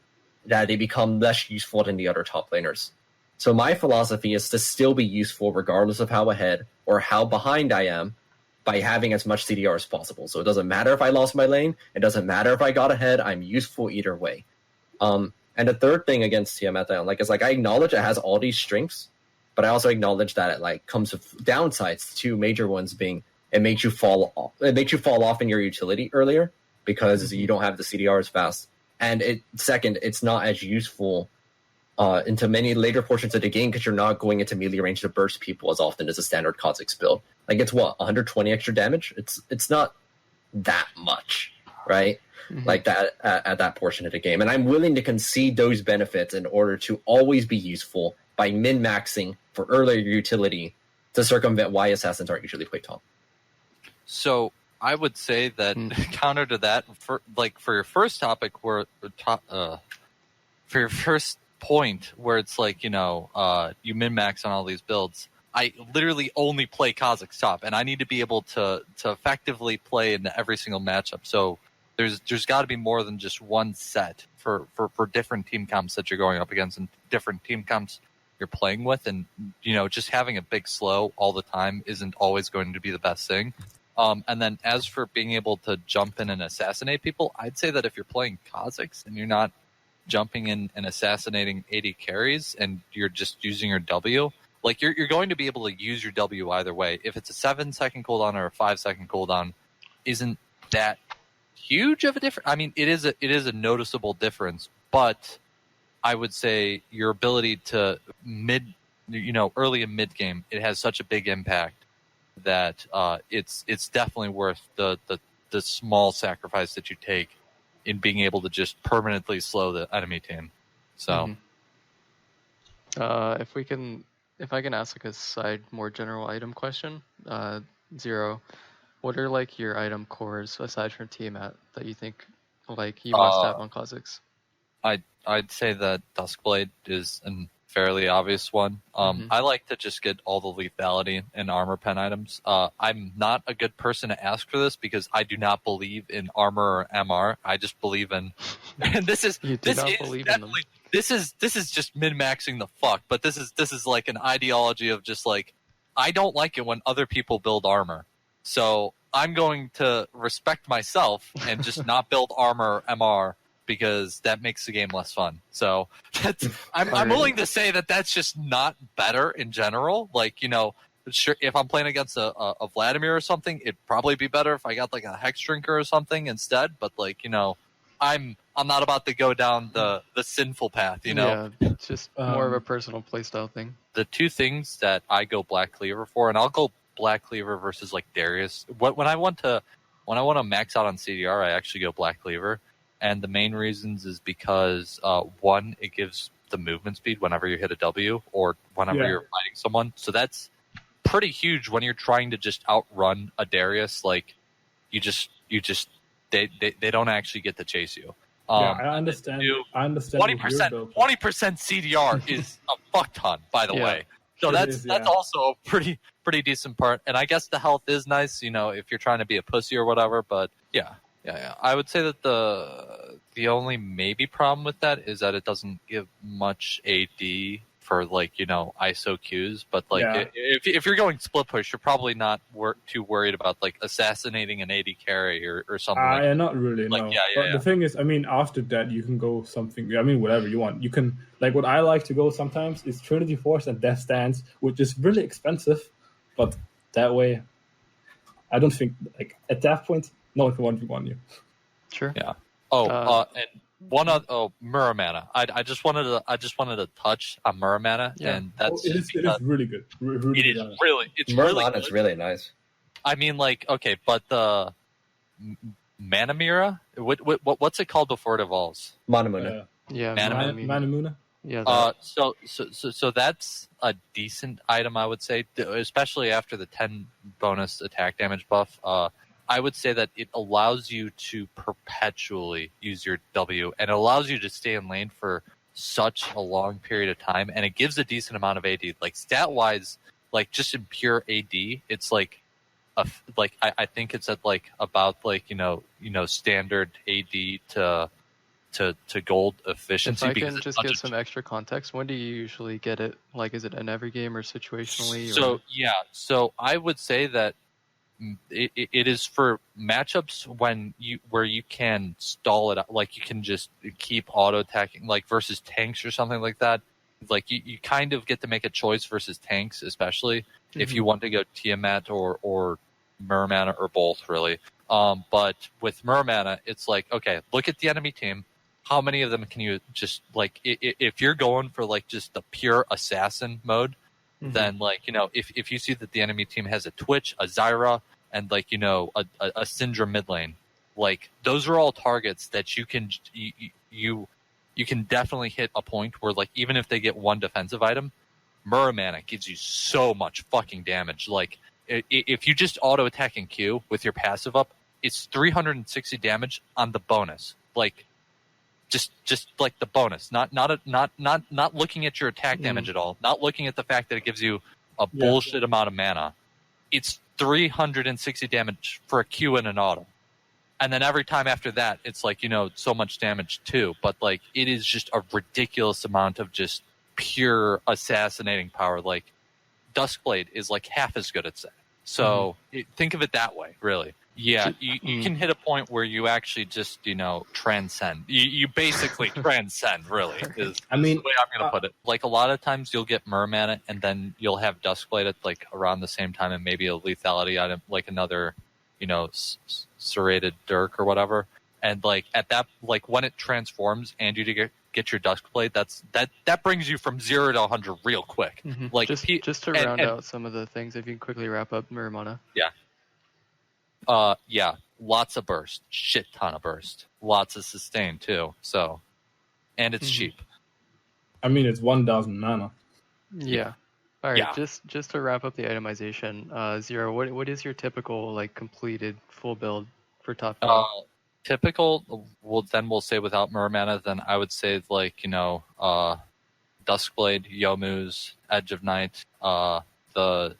that they become less useful than the other top laners. So my philosophy is to still be useful regardless of how ahead or how behind I am, by having as much CDR as possible. So it doesn't matter if I lost my lane. It doesn't matter if I got ahead. I'm useful either way. And the third thing against Tiamat that I like is like, I acknowledge it has all these strengths, but I also acknowledge that it like comes with downsides. Two major ones being it makes you fall off. It makes you fall off in your utility earlier because you don't have the CDR as fast. And second, it's not as useful into many later portions of the game because you're not going into melee range to burst people as often as a standard Kha'Zix build. Like, it's 120 extra damage? It's not that much, right? Mm-hmm. Like that at that portion of the game. And I'm willing to concede those benefits in order to always be useful by min-maxing for earlier utility to circumvent why assassins aren't usually played top. So I would say that counter to that, for your first topic, for your first point where it's like, you min-max on all these builds, I literally only play Kha'Zix top, and I need to be able to effectively play in every single matchup. So there's got to be more than just one set for different team comps that you're going up against and different team comps you're playing with. And, just having a big slow all the time isn't always going to be the best thing. And then as for being able to jump in and assassinate people, I'd say that if you're playing Kha'Zix and you're not jumping in and assassinating 80 carries and you're just using your W, like you're going to be able to use your W either way. If it's a 7-second cooldown or a 5-second cooldown, isn't that huge of a difference? I mean, it is a noticeable difference, but I would say your ability to early and mid game, it has such a big impact that it's definitely worth the small sacrifice that you take in being able to just permanently slow the enemy team. So, if I can ask like a side, more general item question, Zero, what are like your item cores aside from Tiamat that you think like you must have on Kha'Zix? I'd say that Duskblade is a fairly obvious one. I like to just get all the lethality and armor pen items. I'm not a good person to ask for this because I do not believe in armor or MR. I just believe in, and this is just min-maxing the fuck. But this is like an ideology of just like, I don't like it when other people build armor, so I'm going to respect myself and just not build armor or MR, because that makes the game less fun. So I'm willing to say that that's just not better in general. Like, sure, if I'm playing against a Vladimir or something, it'd probably be better if I got like a Hex Drinker or something instead. But like, I'm not about to go down the sinful path, Yeah, it's just more of a Um, personal playstyle thing. The two things that I go Black Cleaver for, and I'll go Black Cleaver versus like Darius. When I want to max out on CDR, I actually go Black Cleaver, and the main reasons is because one, it gives the movement speed whenever you hit a W or whenever Yeah. you're fighting someone. So that's pretty huge when you're trying to just outrun a Darius. Like they don't actually get to chase you. Yeah, I understand. I understand. 20% CDR is a fuck ton, by the Yeah. way. So that's also a pretty decent part. And I guess the health is nice, if you're trying to be a pussy or whatever. But yeah. I would say that the only maybe problem with that is that it doesn't give much AD for like ISO Qs. But like if you're going split push, you're probably not too worried about like assassinating an AD carry or something. Not really. Like, no. yeah. But the thing is, I mean, after that, you can go something. I mean, whatever you want. You can like what I like to go sometimes is Trinity Force and Death Stance, which is really expensive, but that way, I don't think like at that point, no one can 1v1 you. Sure. Yeah. And one other Muramana. I just wanted to touch on Muramana, and that's it is really good. It's Muramana's really nice. I mean, like, okay, but the Manamura, what's it called before it evolves? Manamuna. Manamuna. Yeah. So that's a decent item, I would say, especially after the 10 bonus attack damage buff. I would say that it allows you to perpetually use your W, and it allows you to stay in lane for such a long period of time, and it gives a decent amount of AD. Like stat wise, like just in pure AD, it's like I think it's at like about like standard AD to gold efficiency. If I can just get some extra context, when do you usually get it? Like, is it in every game or situationally? So I would say that it is for matchups where you can stall it, like you can just keep auto attacking, like versus tanks or something like that. Like you kind of get to make a choice versus tanks, especially if you want to go Tiamat or Muramana or both, really. But with Muramana, it's like, okay, look at the enemy team. How many of them can you just like? If you're going for like just the pure assassin mode, then like if you see that the enemy team has a Twitch, a Zyra, and like a Syndra mid lane, like those are all targets that you can definitely hit a point where like even if they get one defensive item, Muramana gives you so much fucking damage. Like if you just auto attack in Q with your passive up, it's 360 damage on the bonus. Like just like the bonus, not looking at your attack damage at all, not looking at the fact that it gives you a bullshit amount of mana. It's 360 damage for a Q and an auto, and then every time after that, it's like so much damage too. But like it is just a ridiculous amount of just pure assassinating power. Like Duskblade is like half as good at that. So think of it that way, really. Yeah, you can hit a point where you actually just, transcend. You basically transcend, really, is the way I'm going to put it. Like, a lot of times you'll get Muramana, and then you'll have Duskblade at, like, around the same time, and maybe a lethality item, like another, serrated Dirk or whatever. And, like, at that, like, when it transforms and you get your Duskblade, that brings you from 0 to 100 real quick. Like, just to round out some of the things, if you can quickly wrap up Muramana. Yeah, lots of burst, shit ton of burst, lots of sustain too. So, and it's cheap. I mean, it's 1,000 mana. Yeah. All right. Yeah. Just to wrap up the itemization, Zero. What is your typical like completed full build for top 10? Typical. We'll say without Muramana, then I would say like Duskblade, Yomu's, Edge of Night, the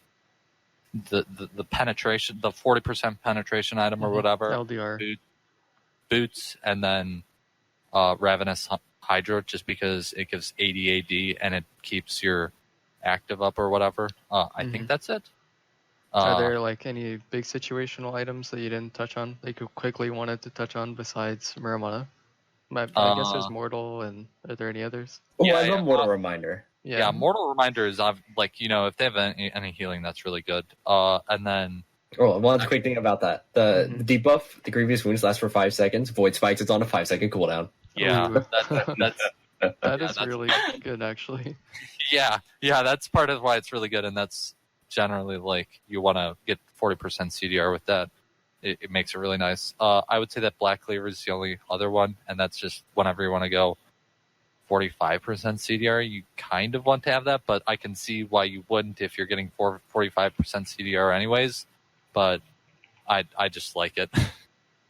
penetration, the 40% penetration item or whatever, LDR, boots, and then Ravenous Hydra, just because it gives 80 AD and it keeps your active up or whatever. I think that's it. Are there like any big situational items that you didn't touch on that you quickly wanted to touch on besides Muramana? I guess there's Mortal, and are there any others? I love Mortal Reminder. Yeah, Mortal Reminder is like, if they have any healing, that's really good. And then one quick thing about that: the debuff, the grievous wounds last for 5 seconds. Void Spikes, it's on a 5-second cooldown. Yeah, Ooh. that's that's really good, actually. Yeah, that's part of why it's really good, and that's generally like you want to get 40% CDR with that. It makes it really nice. I would say that Black Cleaver is the only other one, and that's just whenever you want to go 45% CDR, you kind of want to have that, but I can see why you wouldn't if you're getting 45% CDR anyways, but I just like it.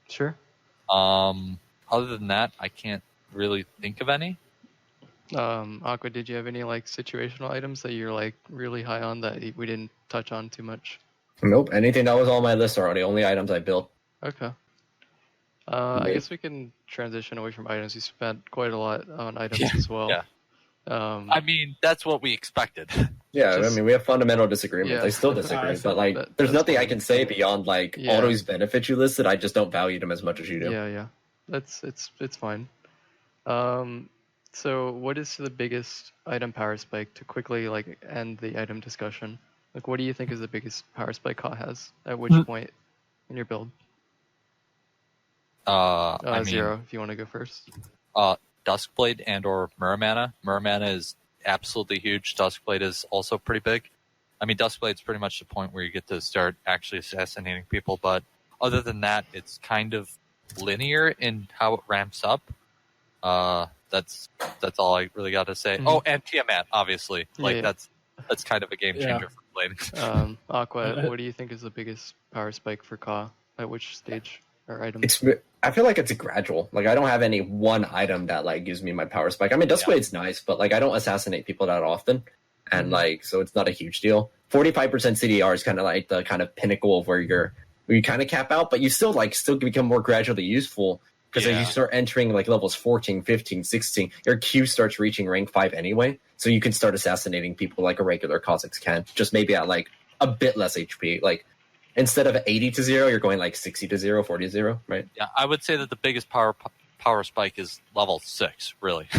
Sure. Other than that, I can't really think of any. Aqua, did you have any like situational items that you're like really high on that we didn't touch on too much? Nope, anything that was on my list are the only items I built. Okay. I guess we can transition away from items. You spent quite a lot on items as well. Yeah. I mean, that's what we expected. Yeah, I mean, we have fundamental disagreements. I still disagree, but like, there's nothing I can say beyond like all those benefits you listed. I just don't value them as much as you do. Yeah. It's fine. So what is the biggest item power spike to quickly like end the item discussion? Like, what do you think is the biggest power spike Ka has at which point in your build? Zero, if you want to go first. Duskblade and or Muramana. Muramana is absolutely huge. Duskblade is also pretty big. I mean, Duskblade's pretty much the point where you get to start actually assassinating people, but other than that, it's kind of linear in how it ramps up. That's all I really got to say. Oh, and Tiamat, obviously. That's kind of a game changer for Blade. Aqua, what do you think is the biggest power spike for Ka? At which stage or item? I feel like it's gradual. Like, I don't have any one item that like gives me my power spike. I mean, Duskblade's nice, but like I don't assassinate people that often, and like so it's not a huge deal. 45% CDR is kind of like the kind of pinnacle of where you kind of cap out, but you still become more gradually useful. Because as you start entering like levels 14, 15, 16, your Q starts reaching rank 5 anyway. So you can start assassinating people like a regular Kha'Zix can. Just maybe at like a bit less HP. Like instead of 80 to 0, you're going like 60 to 0, 40 to 0, right? Yeah, I would say that the biggest power spike is level 6, really.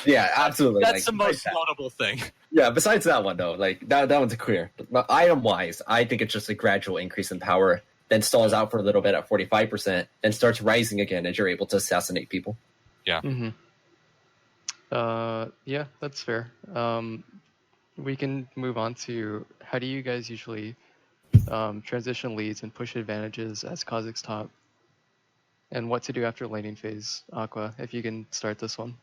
Yeah, absolutely. That's the most notable thing. Yeah, besides that one though, like that one's clear. But item wise, I think it's just a gradual increase in power. Then stalls out for a little bit at 45%, and starts rising again as you're able to assassinate people. Yeah. Yeah, that's fair. We can move on to how do you guys usually transition leads and push advantages as Kha'Zix top, and what to do after laning phase. Aqua, if you can start this one.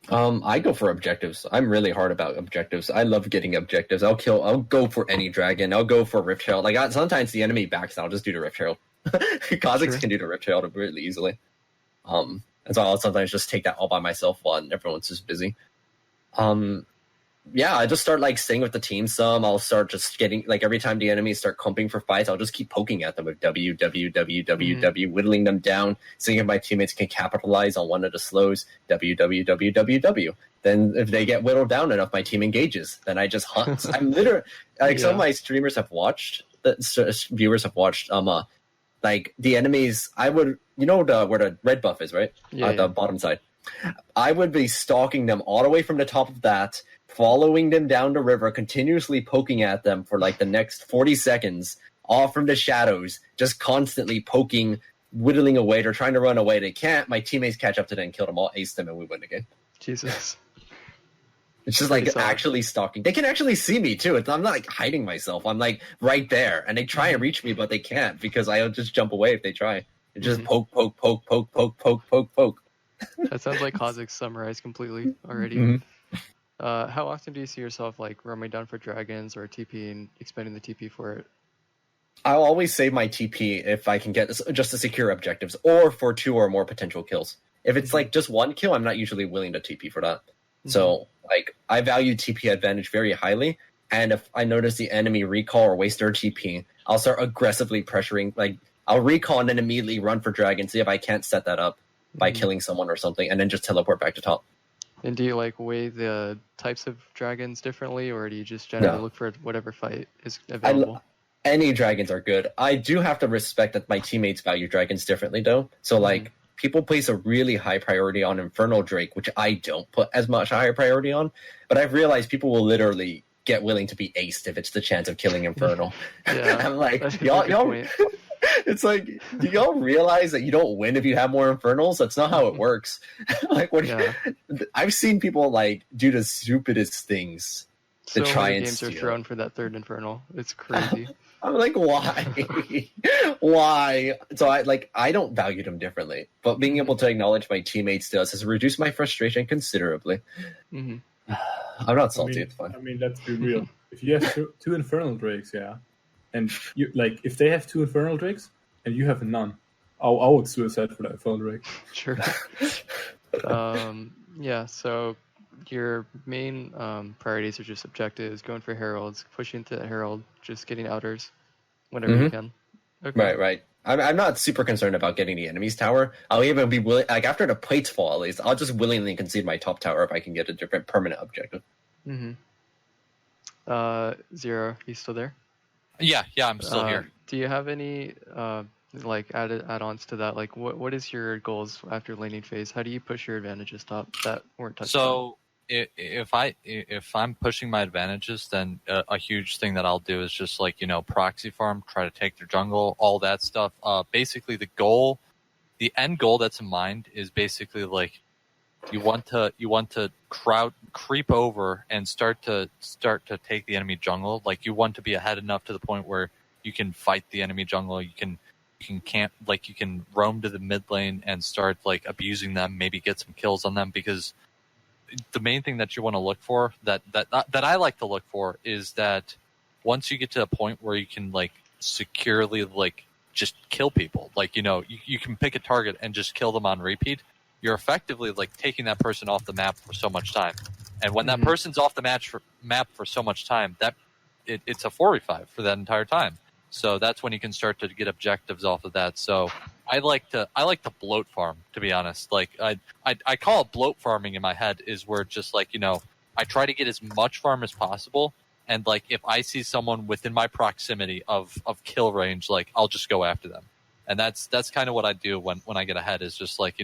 I go for objectives. I'm really hard about objectives. I love getting objectives. I'll go for any dragon. I'll go for Rift Herald. Like sometimes the enemy backs, and I'll just do the Rift Herald. Kha'Zix can do the Rift Herald really easily. And so I'll sometimes just take that all by myself while everyone's just busy. Yeah, I just start like staying with the team some. I'll start just getting like every time the enemies start comping for fights, I'll just keep poking at them with W, whittling them down, seeing if my teammates can capitalize on one of the slows. W. Then if they get whittled down enough, my team engages. Then I just hunt. I'm literally like some of my streamers have watched, viewers have watched. Like the enemies, I would where the red buff is, right? The bottom side. I would be stalking them all the way from the top of that, following them down the river, continuously poking at them for like the next 40 seconds, off from the shadows, just constantly poking, whittling away. They're trying to run away. They can't. My teammates catch up to them and kill them all, ace them, and we win the game. Jesus. It's just like actually stalking. They can actually see me too. I'm not like hiding myself. I'm like right there, and they try and reach me, but they can't because I'll just jump away if they try. And just poke. That sounds like Kha'Zix summarized completely already. How often do you see yourself like roaming down for dragons or TP and expending the TP for it? I'll always save my TP if I can get this, just to secure objectives or for 2 or more potential kills. If it's like just 1 kill, I'm not usually willing to TP for that. So like I value TP advantage very highly, and if I notice the enemy recall or waste their TP, I'll start aggressively pressuring. Like I'll recall and then immediately run for dragon, see if I can't set that up by killing someone or something, and then just teleport back to top. And do you like weigh the types of dragons differently, or do you just generally look for whatever fight is available? Any dragons are good. I do have to respect that my teammates value dragons differently, though. So like people place a really high priority on Infernal Drake, which I don't put as much higher priority on. But I've realized people will literally get willing to be aced if it's the chance of killing Infernal. Yeah, I'm like, that's a y'all, good y'all. point. It's like, do y'all realize that you don't win if you have more Infernals? That's not how it works. Like, what? Yeah. I've seen people like do the stupidest things to So try many and games are steal. thrown for that third Infernal. It's crazy. I'm like, why? Why? So I don't value them differently, but being able to acknowledge my teammates does has reduced my frustration considerably. Hmm. I'm not salty. It's fine. I mean, let's be real. If you have two Infernal Drakes, and you like, if they have two Infernal Drakes and you have none, I would suicide for that Infernal Drake. Sure. Yeah, so your main priorities are just objectives, going for heralds, pushing to herald, just getting outers whenever you can. Okay. Right. I'm not super concerned about getting the enemy's tower. I'll even be willing, like after the plates fall at least, I'll just willingly concede my top tower if I can get a different permanent objective. Mm-hmm. Zero, you still there? Yeah, I'm still here. Do you have any like add-ons to that? Like, what is your goals after laning phase? How do you push your advantages top that weren't touched on? So if I'm pushing my advantages, then a huge thing that I'll do is just like, proxy farm, try to take their jungle, all that stuff. Basically the end goal that's in mind is basically like you want to creep over and start to take the enemy jungle. Like you want to be ahead enough to the point where you can fight the enemy jungle. You can camp, like you can roam to the mid lane and start like abusing them, maybe get some kills on them, because the main thing that you want to look for, that I like to look for, is that once you get to a point where you can like securely like just kill people, like you can pick a target and just kill them on repeat, you're effectively like taking that person off the map for so much time. And when that person's off the map for so much time, that it's a 4v5 for that entire time. So that's when you can start to get objectives off of that. So I like to bloat farm, to be honest. Like I call it bloat farming in my head, is where just like, I try to get as much farm as possible. And like, if I see someone within my proximity of kill range, like I'll just go after them. And that's kind of what I do when I get ahead, is just like,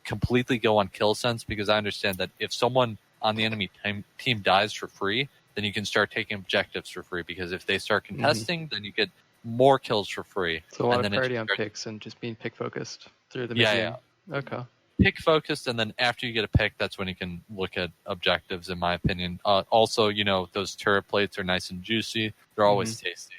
completely go on kill sense, because I understand that if someone on the enemy team dies for free, then you can start taking objectives for free, because if they start contesting, then you get more kills for free. So a lot of priority on picks and just being pick focused through the mid game. Okay. Pick focused, and then after you get a pick, that's when you can look at objectives, in my opinion. Also, those turret plates are nice and juicy. They're always tasty.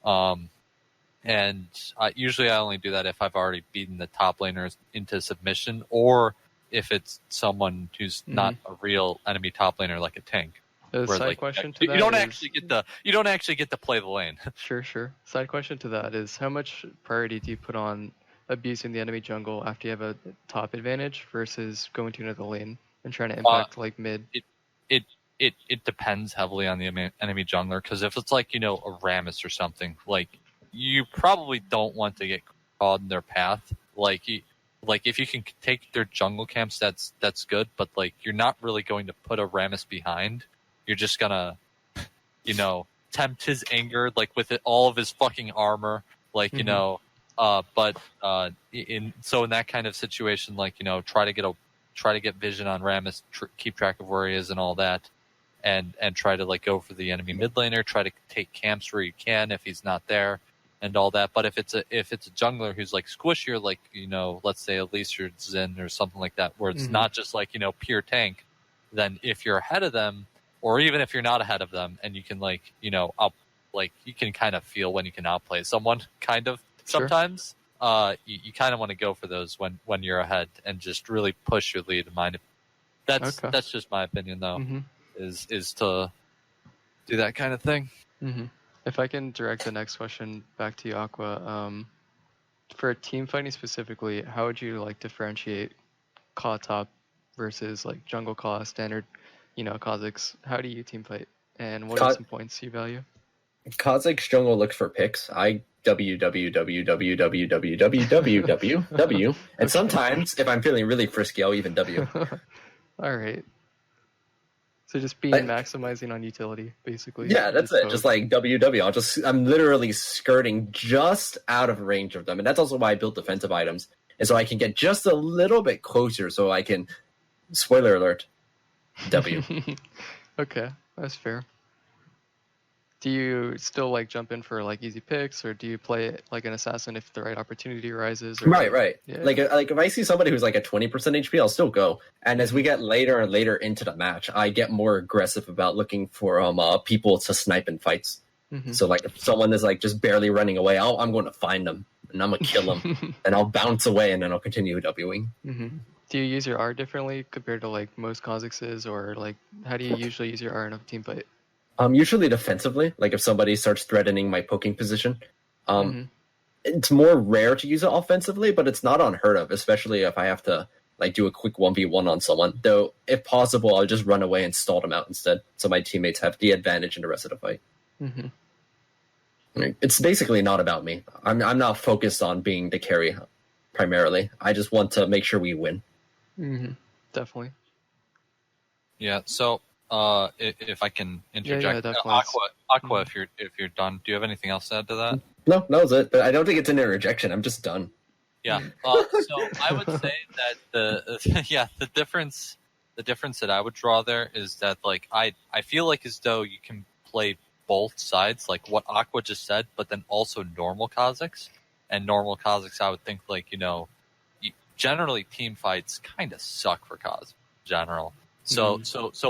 And usually I only do that if I've already beaten the top laners into submission, or if it's someone who's not a real enemy top laner, like a tank. Side question to that you don't actually get to play the lane. Sure. Side question to that is, how much priority do you put on abusing the enemy jungle after you have a top advantage versus going to another lane and trying to impact like mid? It depends heavily on the enemy jungler, because if it's like, a Rammus or something, like you probably don't want to get caught in their path. Like if you can take their jungle camps, that's good, but like you're not really going to put a Rammus behind. You're just gonna, tempt his anger, like with all of his fucking armor, like in that kind of situation, like try to get vision on Rammus, keep track of where he is and all that, and try to like go for the enemy mid laner, try to take camps where you can if he's not there, and all that. But if it's a jungler who's like squishier, like let's say Elise or Xin or something like that, where it's not just like pure tank, then if you're ahead of them, or even if you're not ahead of them, and you can you can kind of feel when you can outplay someone, kind of sometimes. You kind of want to go for those when you're ahead and just really push your lead. That's just my opinion, though, is to do that kind of thing. If I can direct the next question back to you, Aqua, for team fighting specifically, how would you like differentiate Ka top versus like jungle Ka, standard, Kha'Zix? How do you team fight, and what are some points you value? Kha'Zix jungle looks for picks. I W. And sometimes, if I'm feeling really frisky, I'll even W. All right. So just maximizing on utility, basically. Yeah, that's it. Just like WW. I'm literally skirting just out of range of them. And that's also why I built defensive items. and so I can get just a little bit closer, so I can. Spoiler alert. W. Okay, that's fair. Do you still like jump in for like easy picks, or do you play it like an assassin if the right opportunity arises? Or, Right. Yeah. Like if I see somebody who's like a 20% HP, I'll still go. And as we get later and later into the match, I get more aggressive about looking for people to snipe in fights. Mhm. So like if someone is like just barely running away, I'm going to find them and I'm gonna kill them, and I'll bounce away and then I'll continue Wing. Mhm. Do you use your R differently compared to like most Kha'Zixes, or like how do you usually use your R in a team fight? Usually defensively. Like if somebody starts threatening my poking position, Mhm. it's more rare to use it offensively, but it's not unheard of, especially if I have to like do a quick 1v1 on someone. Though, if possible, I'll just run away and stall them out instead, so my teammates have the advantage in the rest of the fight. Mhm. It's basically not about me. I'm not focused on being the carry primarily. I just want to make sure we win. Mhm. Definitely. Yeah. So, if I can interject, definitely. Aqua, if you're done, do you have anything else to add to that? No, that was it. But I don't think it's an interjection. I'm just done. Yeah. So I would say that the difference that I would draw there is that like I feel like as though you can play both sides, like what Aqua just said, but then also normal Kha'Zix. And normal Kha'Zix, I would think like generally team fights kind of suck for Kha'Zix in general. So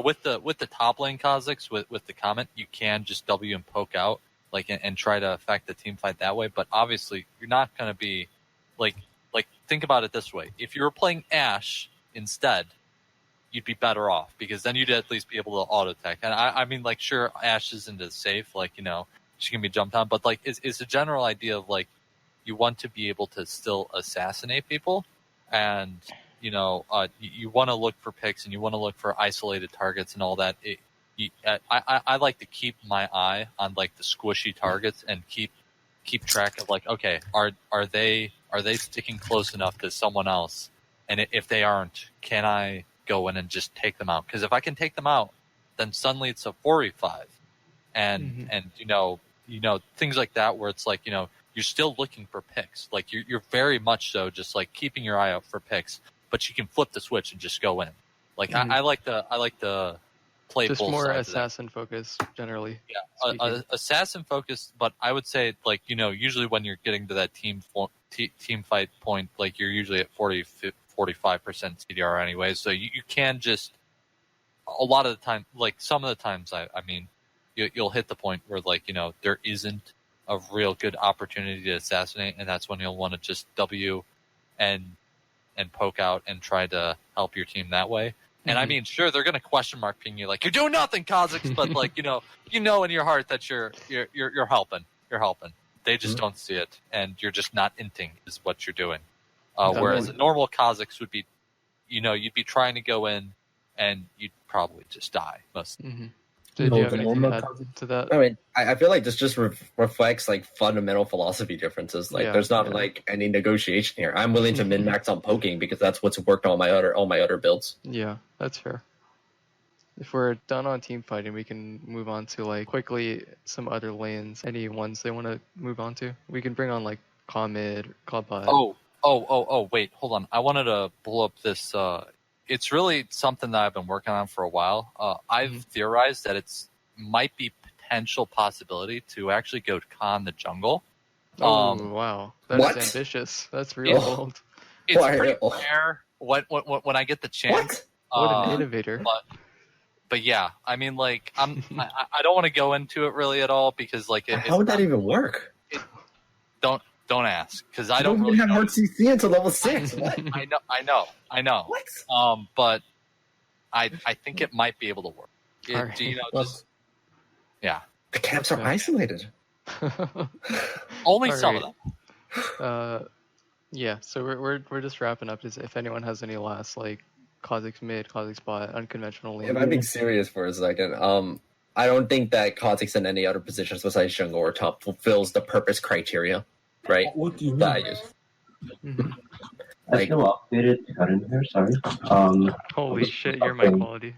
with the top lane Kha'Zix with the Comet, you can just W and poke out like and try to affect the team fight that way. But obviously, you're not going to be like think about it this way: if you were playing Ashe instead, you'd be better off because then you'd at least be able to auto attack. And I mean, like, sure, Ashe isn't as safe, like she can be jumped on, but like, it's a general idea of like you want to be able to still assassinate people, and you want to look for picks and you want to look for isolated targets and all that. I like to keep my eye on like the squishy targets and keep track of like, okay, are they sticking close enough to someone else? And if they aren't, can I go in and just take them out? Because if I can take them out, then suddenly it's a 4v5, and things like that where it's like you're still looking for picks. Like you're very much so just like keeping your eye out for picks, but you can flip the switch and just go in. Like I like to play just both more sides assassin focus generally. Yeah, assassin focused, but I would say like usually when you're getting to that team fight point, like you're usually at 45% CDR anyway, so you can just a lot of the time, like some of the times, I mean, you'll hit the point where like there isn't a real good opportunity to assassinate, and that's when you'll want to just W and poke out and try to help your team that way. And I mean, sure, they're going to question mark ping you like you're doing nothing, Kha'Zix, but like you know in your heart that you're helping. You're helping. They just don't see it, and you're just not inting is what you're doing. Whereas a normal Kha'Zix would be, you'd be trying to go in, and you'd probably just die. Most. Mm-hmm. Did you have anything to add to that? I mean, I feel like this just reflects like fundamental philosophy differences. Like, there's not like any negotiation here. I'm willing to min max on poking because that's what's worked on all my other builds. Yeah, that's fair. If we're done on team fighting, we can move on to like quickly some other lanes. Any ones they want to move on to? We can bring on like Comet, Cloudbot. Oh! Wait, hold on. I wanted to blow up this. It's really something that I've been working on for a while. I've theorized that it's might be potential possibility to actually go to Khan the jungle. Wow, that's ambitious. That's real bold. It's pretty rare when I get the chance. What an innovator! But yeah, I mean, like I don't want to go into it really at all because like how would that even work? Don't ask because I don't don't even really have hard CC until level 6. What? I know. What? But I think it might be able to work. Yeah. The camps are isolated. Only some of them. Yeah. So we're just wrapping up. If anyone has any last like Kha'Zix mid, Kha'Zix bot, unconventional lane. If I'm being serious for a second, I don't think that Kha'Zix in any other positions besides jungle or top fulfills the purpose criteria. Right? What do you mean? That I use. I feel updated to cut in here, sorry. Holy shit, your mic quality.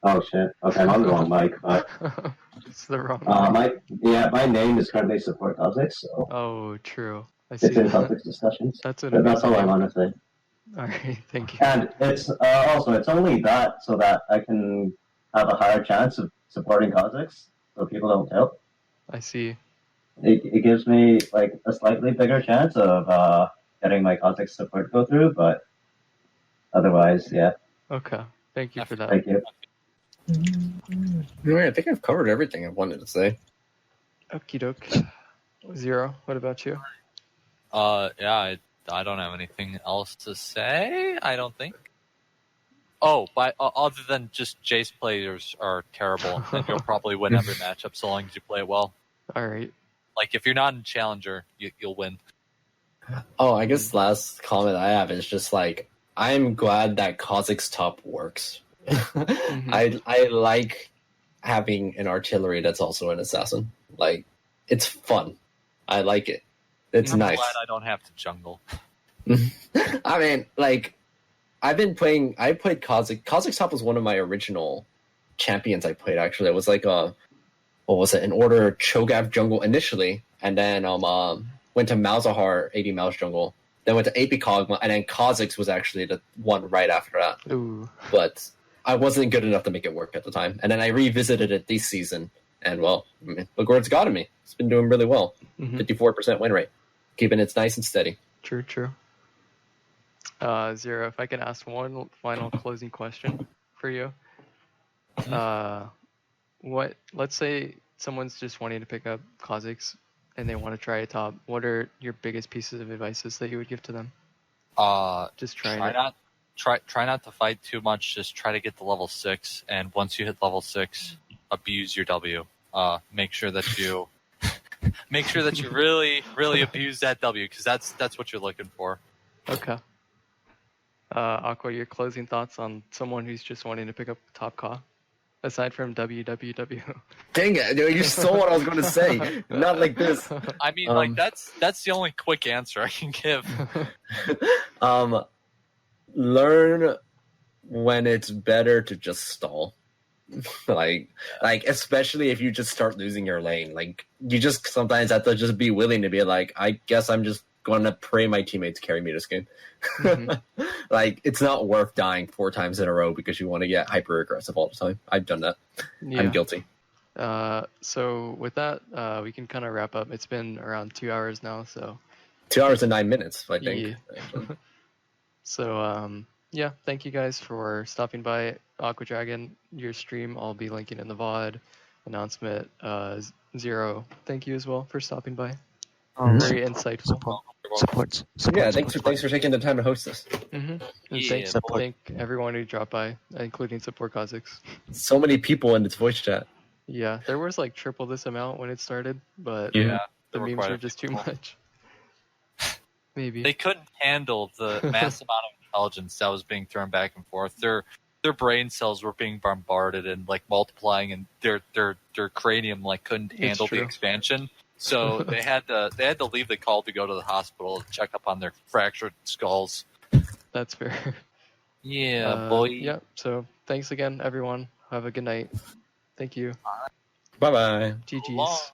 Oh shit. Okay, I'm on the wrong mic, but it's the wrong mic. My name is currently support Kha'Zix, so. Oh, true. I see. between Kha'Zix discussions. That's an But that's all I amazing want to say. All right, thank you. And it's also it's only that so that I can have a higher chance of supporting Kha'Zix, so people don't tilt. I see. It gives me like a slightly bigger chance of getting my Kha'Zix support go through, but otherwise, yeah. Okay, thank you for that. Thank you. Alright, I think I've covered everything I wanted to say. Okie doke. Zero, what about you? Yeah, I don't have anything else to say. I don't think. Oh, other than just Jace players are terrible, and you'll probably win every matchup so long as you play it well. All right. Like if you're not in Challenger, you'll win. Oh, I guess last comment I have is just like I'm glad that Kha'Zix top works. I like having an artillery that's also an assassin. Like it's fun. I like it. It's I'm nice. glad I don't have to jungle. I mean, like I played Kha'Zix. Kha'Zix top was one of my original champions I played actually. It was like what was it? An order Cho'gath jungle initially, and then went to Malzahar 80 Mouse jungle, then went to AP Kog'Maw, and then Kha'Zix was actually the one right after that. Ooh. But I wasn't good enough to make it work at the time. And then I revisited it this season, and well, I mean, look where it's gotten me. It's been doing really well. 54% win rate, keeping it nice and steady. True. Zero, if I can ask one final closing question for you. Let's say someone's just wanting to pick up Kha'Zix and they want to try a top. What are your biggest pieces of advices that you would give to them? Just try not to fight too much. Just try to get to level 6, and once you hit level 6, abuse your W. Make sure that you really abuse that W, because that's what you're looking for. Okay. Aqua, your closing thoughts on someone who's just wanting to pick up top Ka, aside from WWW. Dang it, dude, you stole what I was going to say. Not like this. I mean, like that's the only quick answer I can give. Learn when it's better to just stall. like especially if you just start losing your lane. Like you just sometimes have to just be willing to be like, I guess I'm just gonna pray my teammates carry me this game. Like it's not worth dying 4 times in a row because you want to get hyper aggressive all the time. I've done that. Yeah. I'm guilty. So with that, we can kind of wrap up. It's been around 2 hours now, so 2 hours and 9 minutes, I think. Yeah. So yeah, thank you guys for stopping by. AquaDragon, your stream, I'll be linking in the VOD announcement. Zero, thank you as well for stopping by. Very insightful. Support. Yeah, thanks for taking the time to host this. And thank everyone who dropped by, including support Kha'Zix. So many people in its voice chat. Yeah, there was like triple this amount when it started, but yeah, the memes were just too much. Maybe they couldn't handle the mass amount of intelligence that was being thrown back and forth. Their brain cells were being bombarded and like multiplying, and their cranium like couldn't handle the expansion. So they had to leave the call to go to the hospital to check up on their fractured skulls. That's fair. Yeah, boy. Yeah. So thanks again, everyone. Have a good night. Thank you. Bye bye. GG's.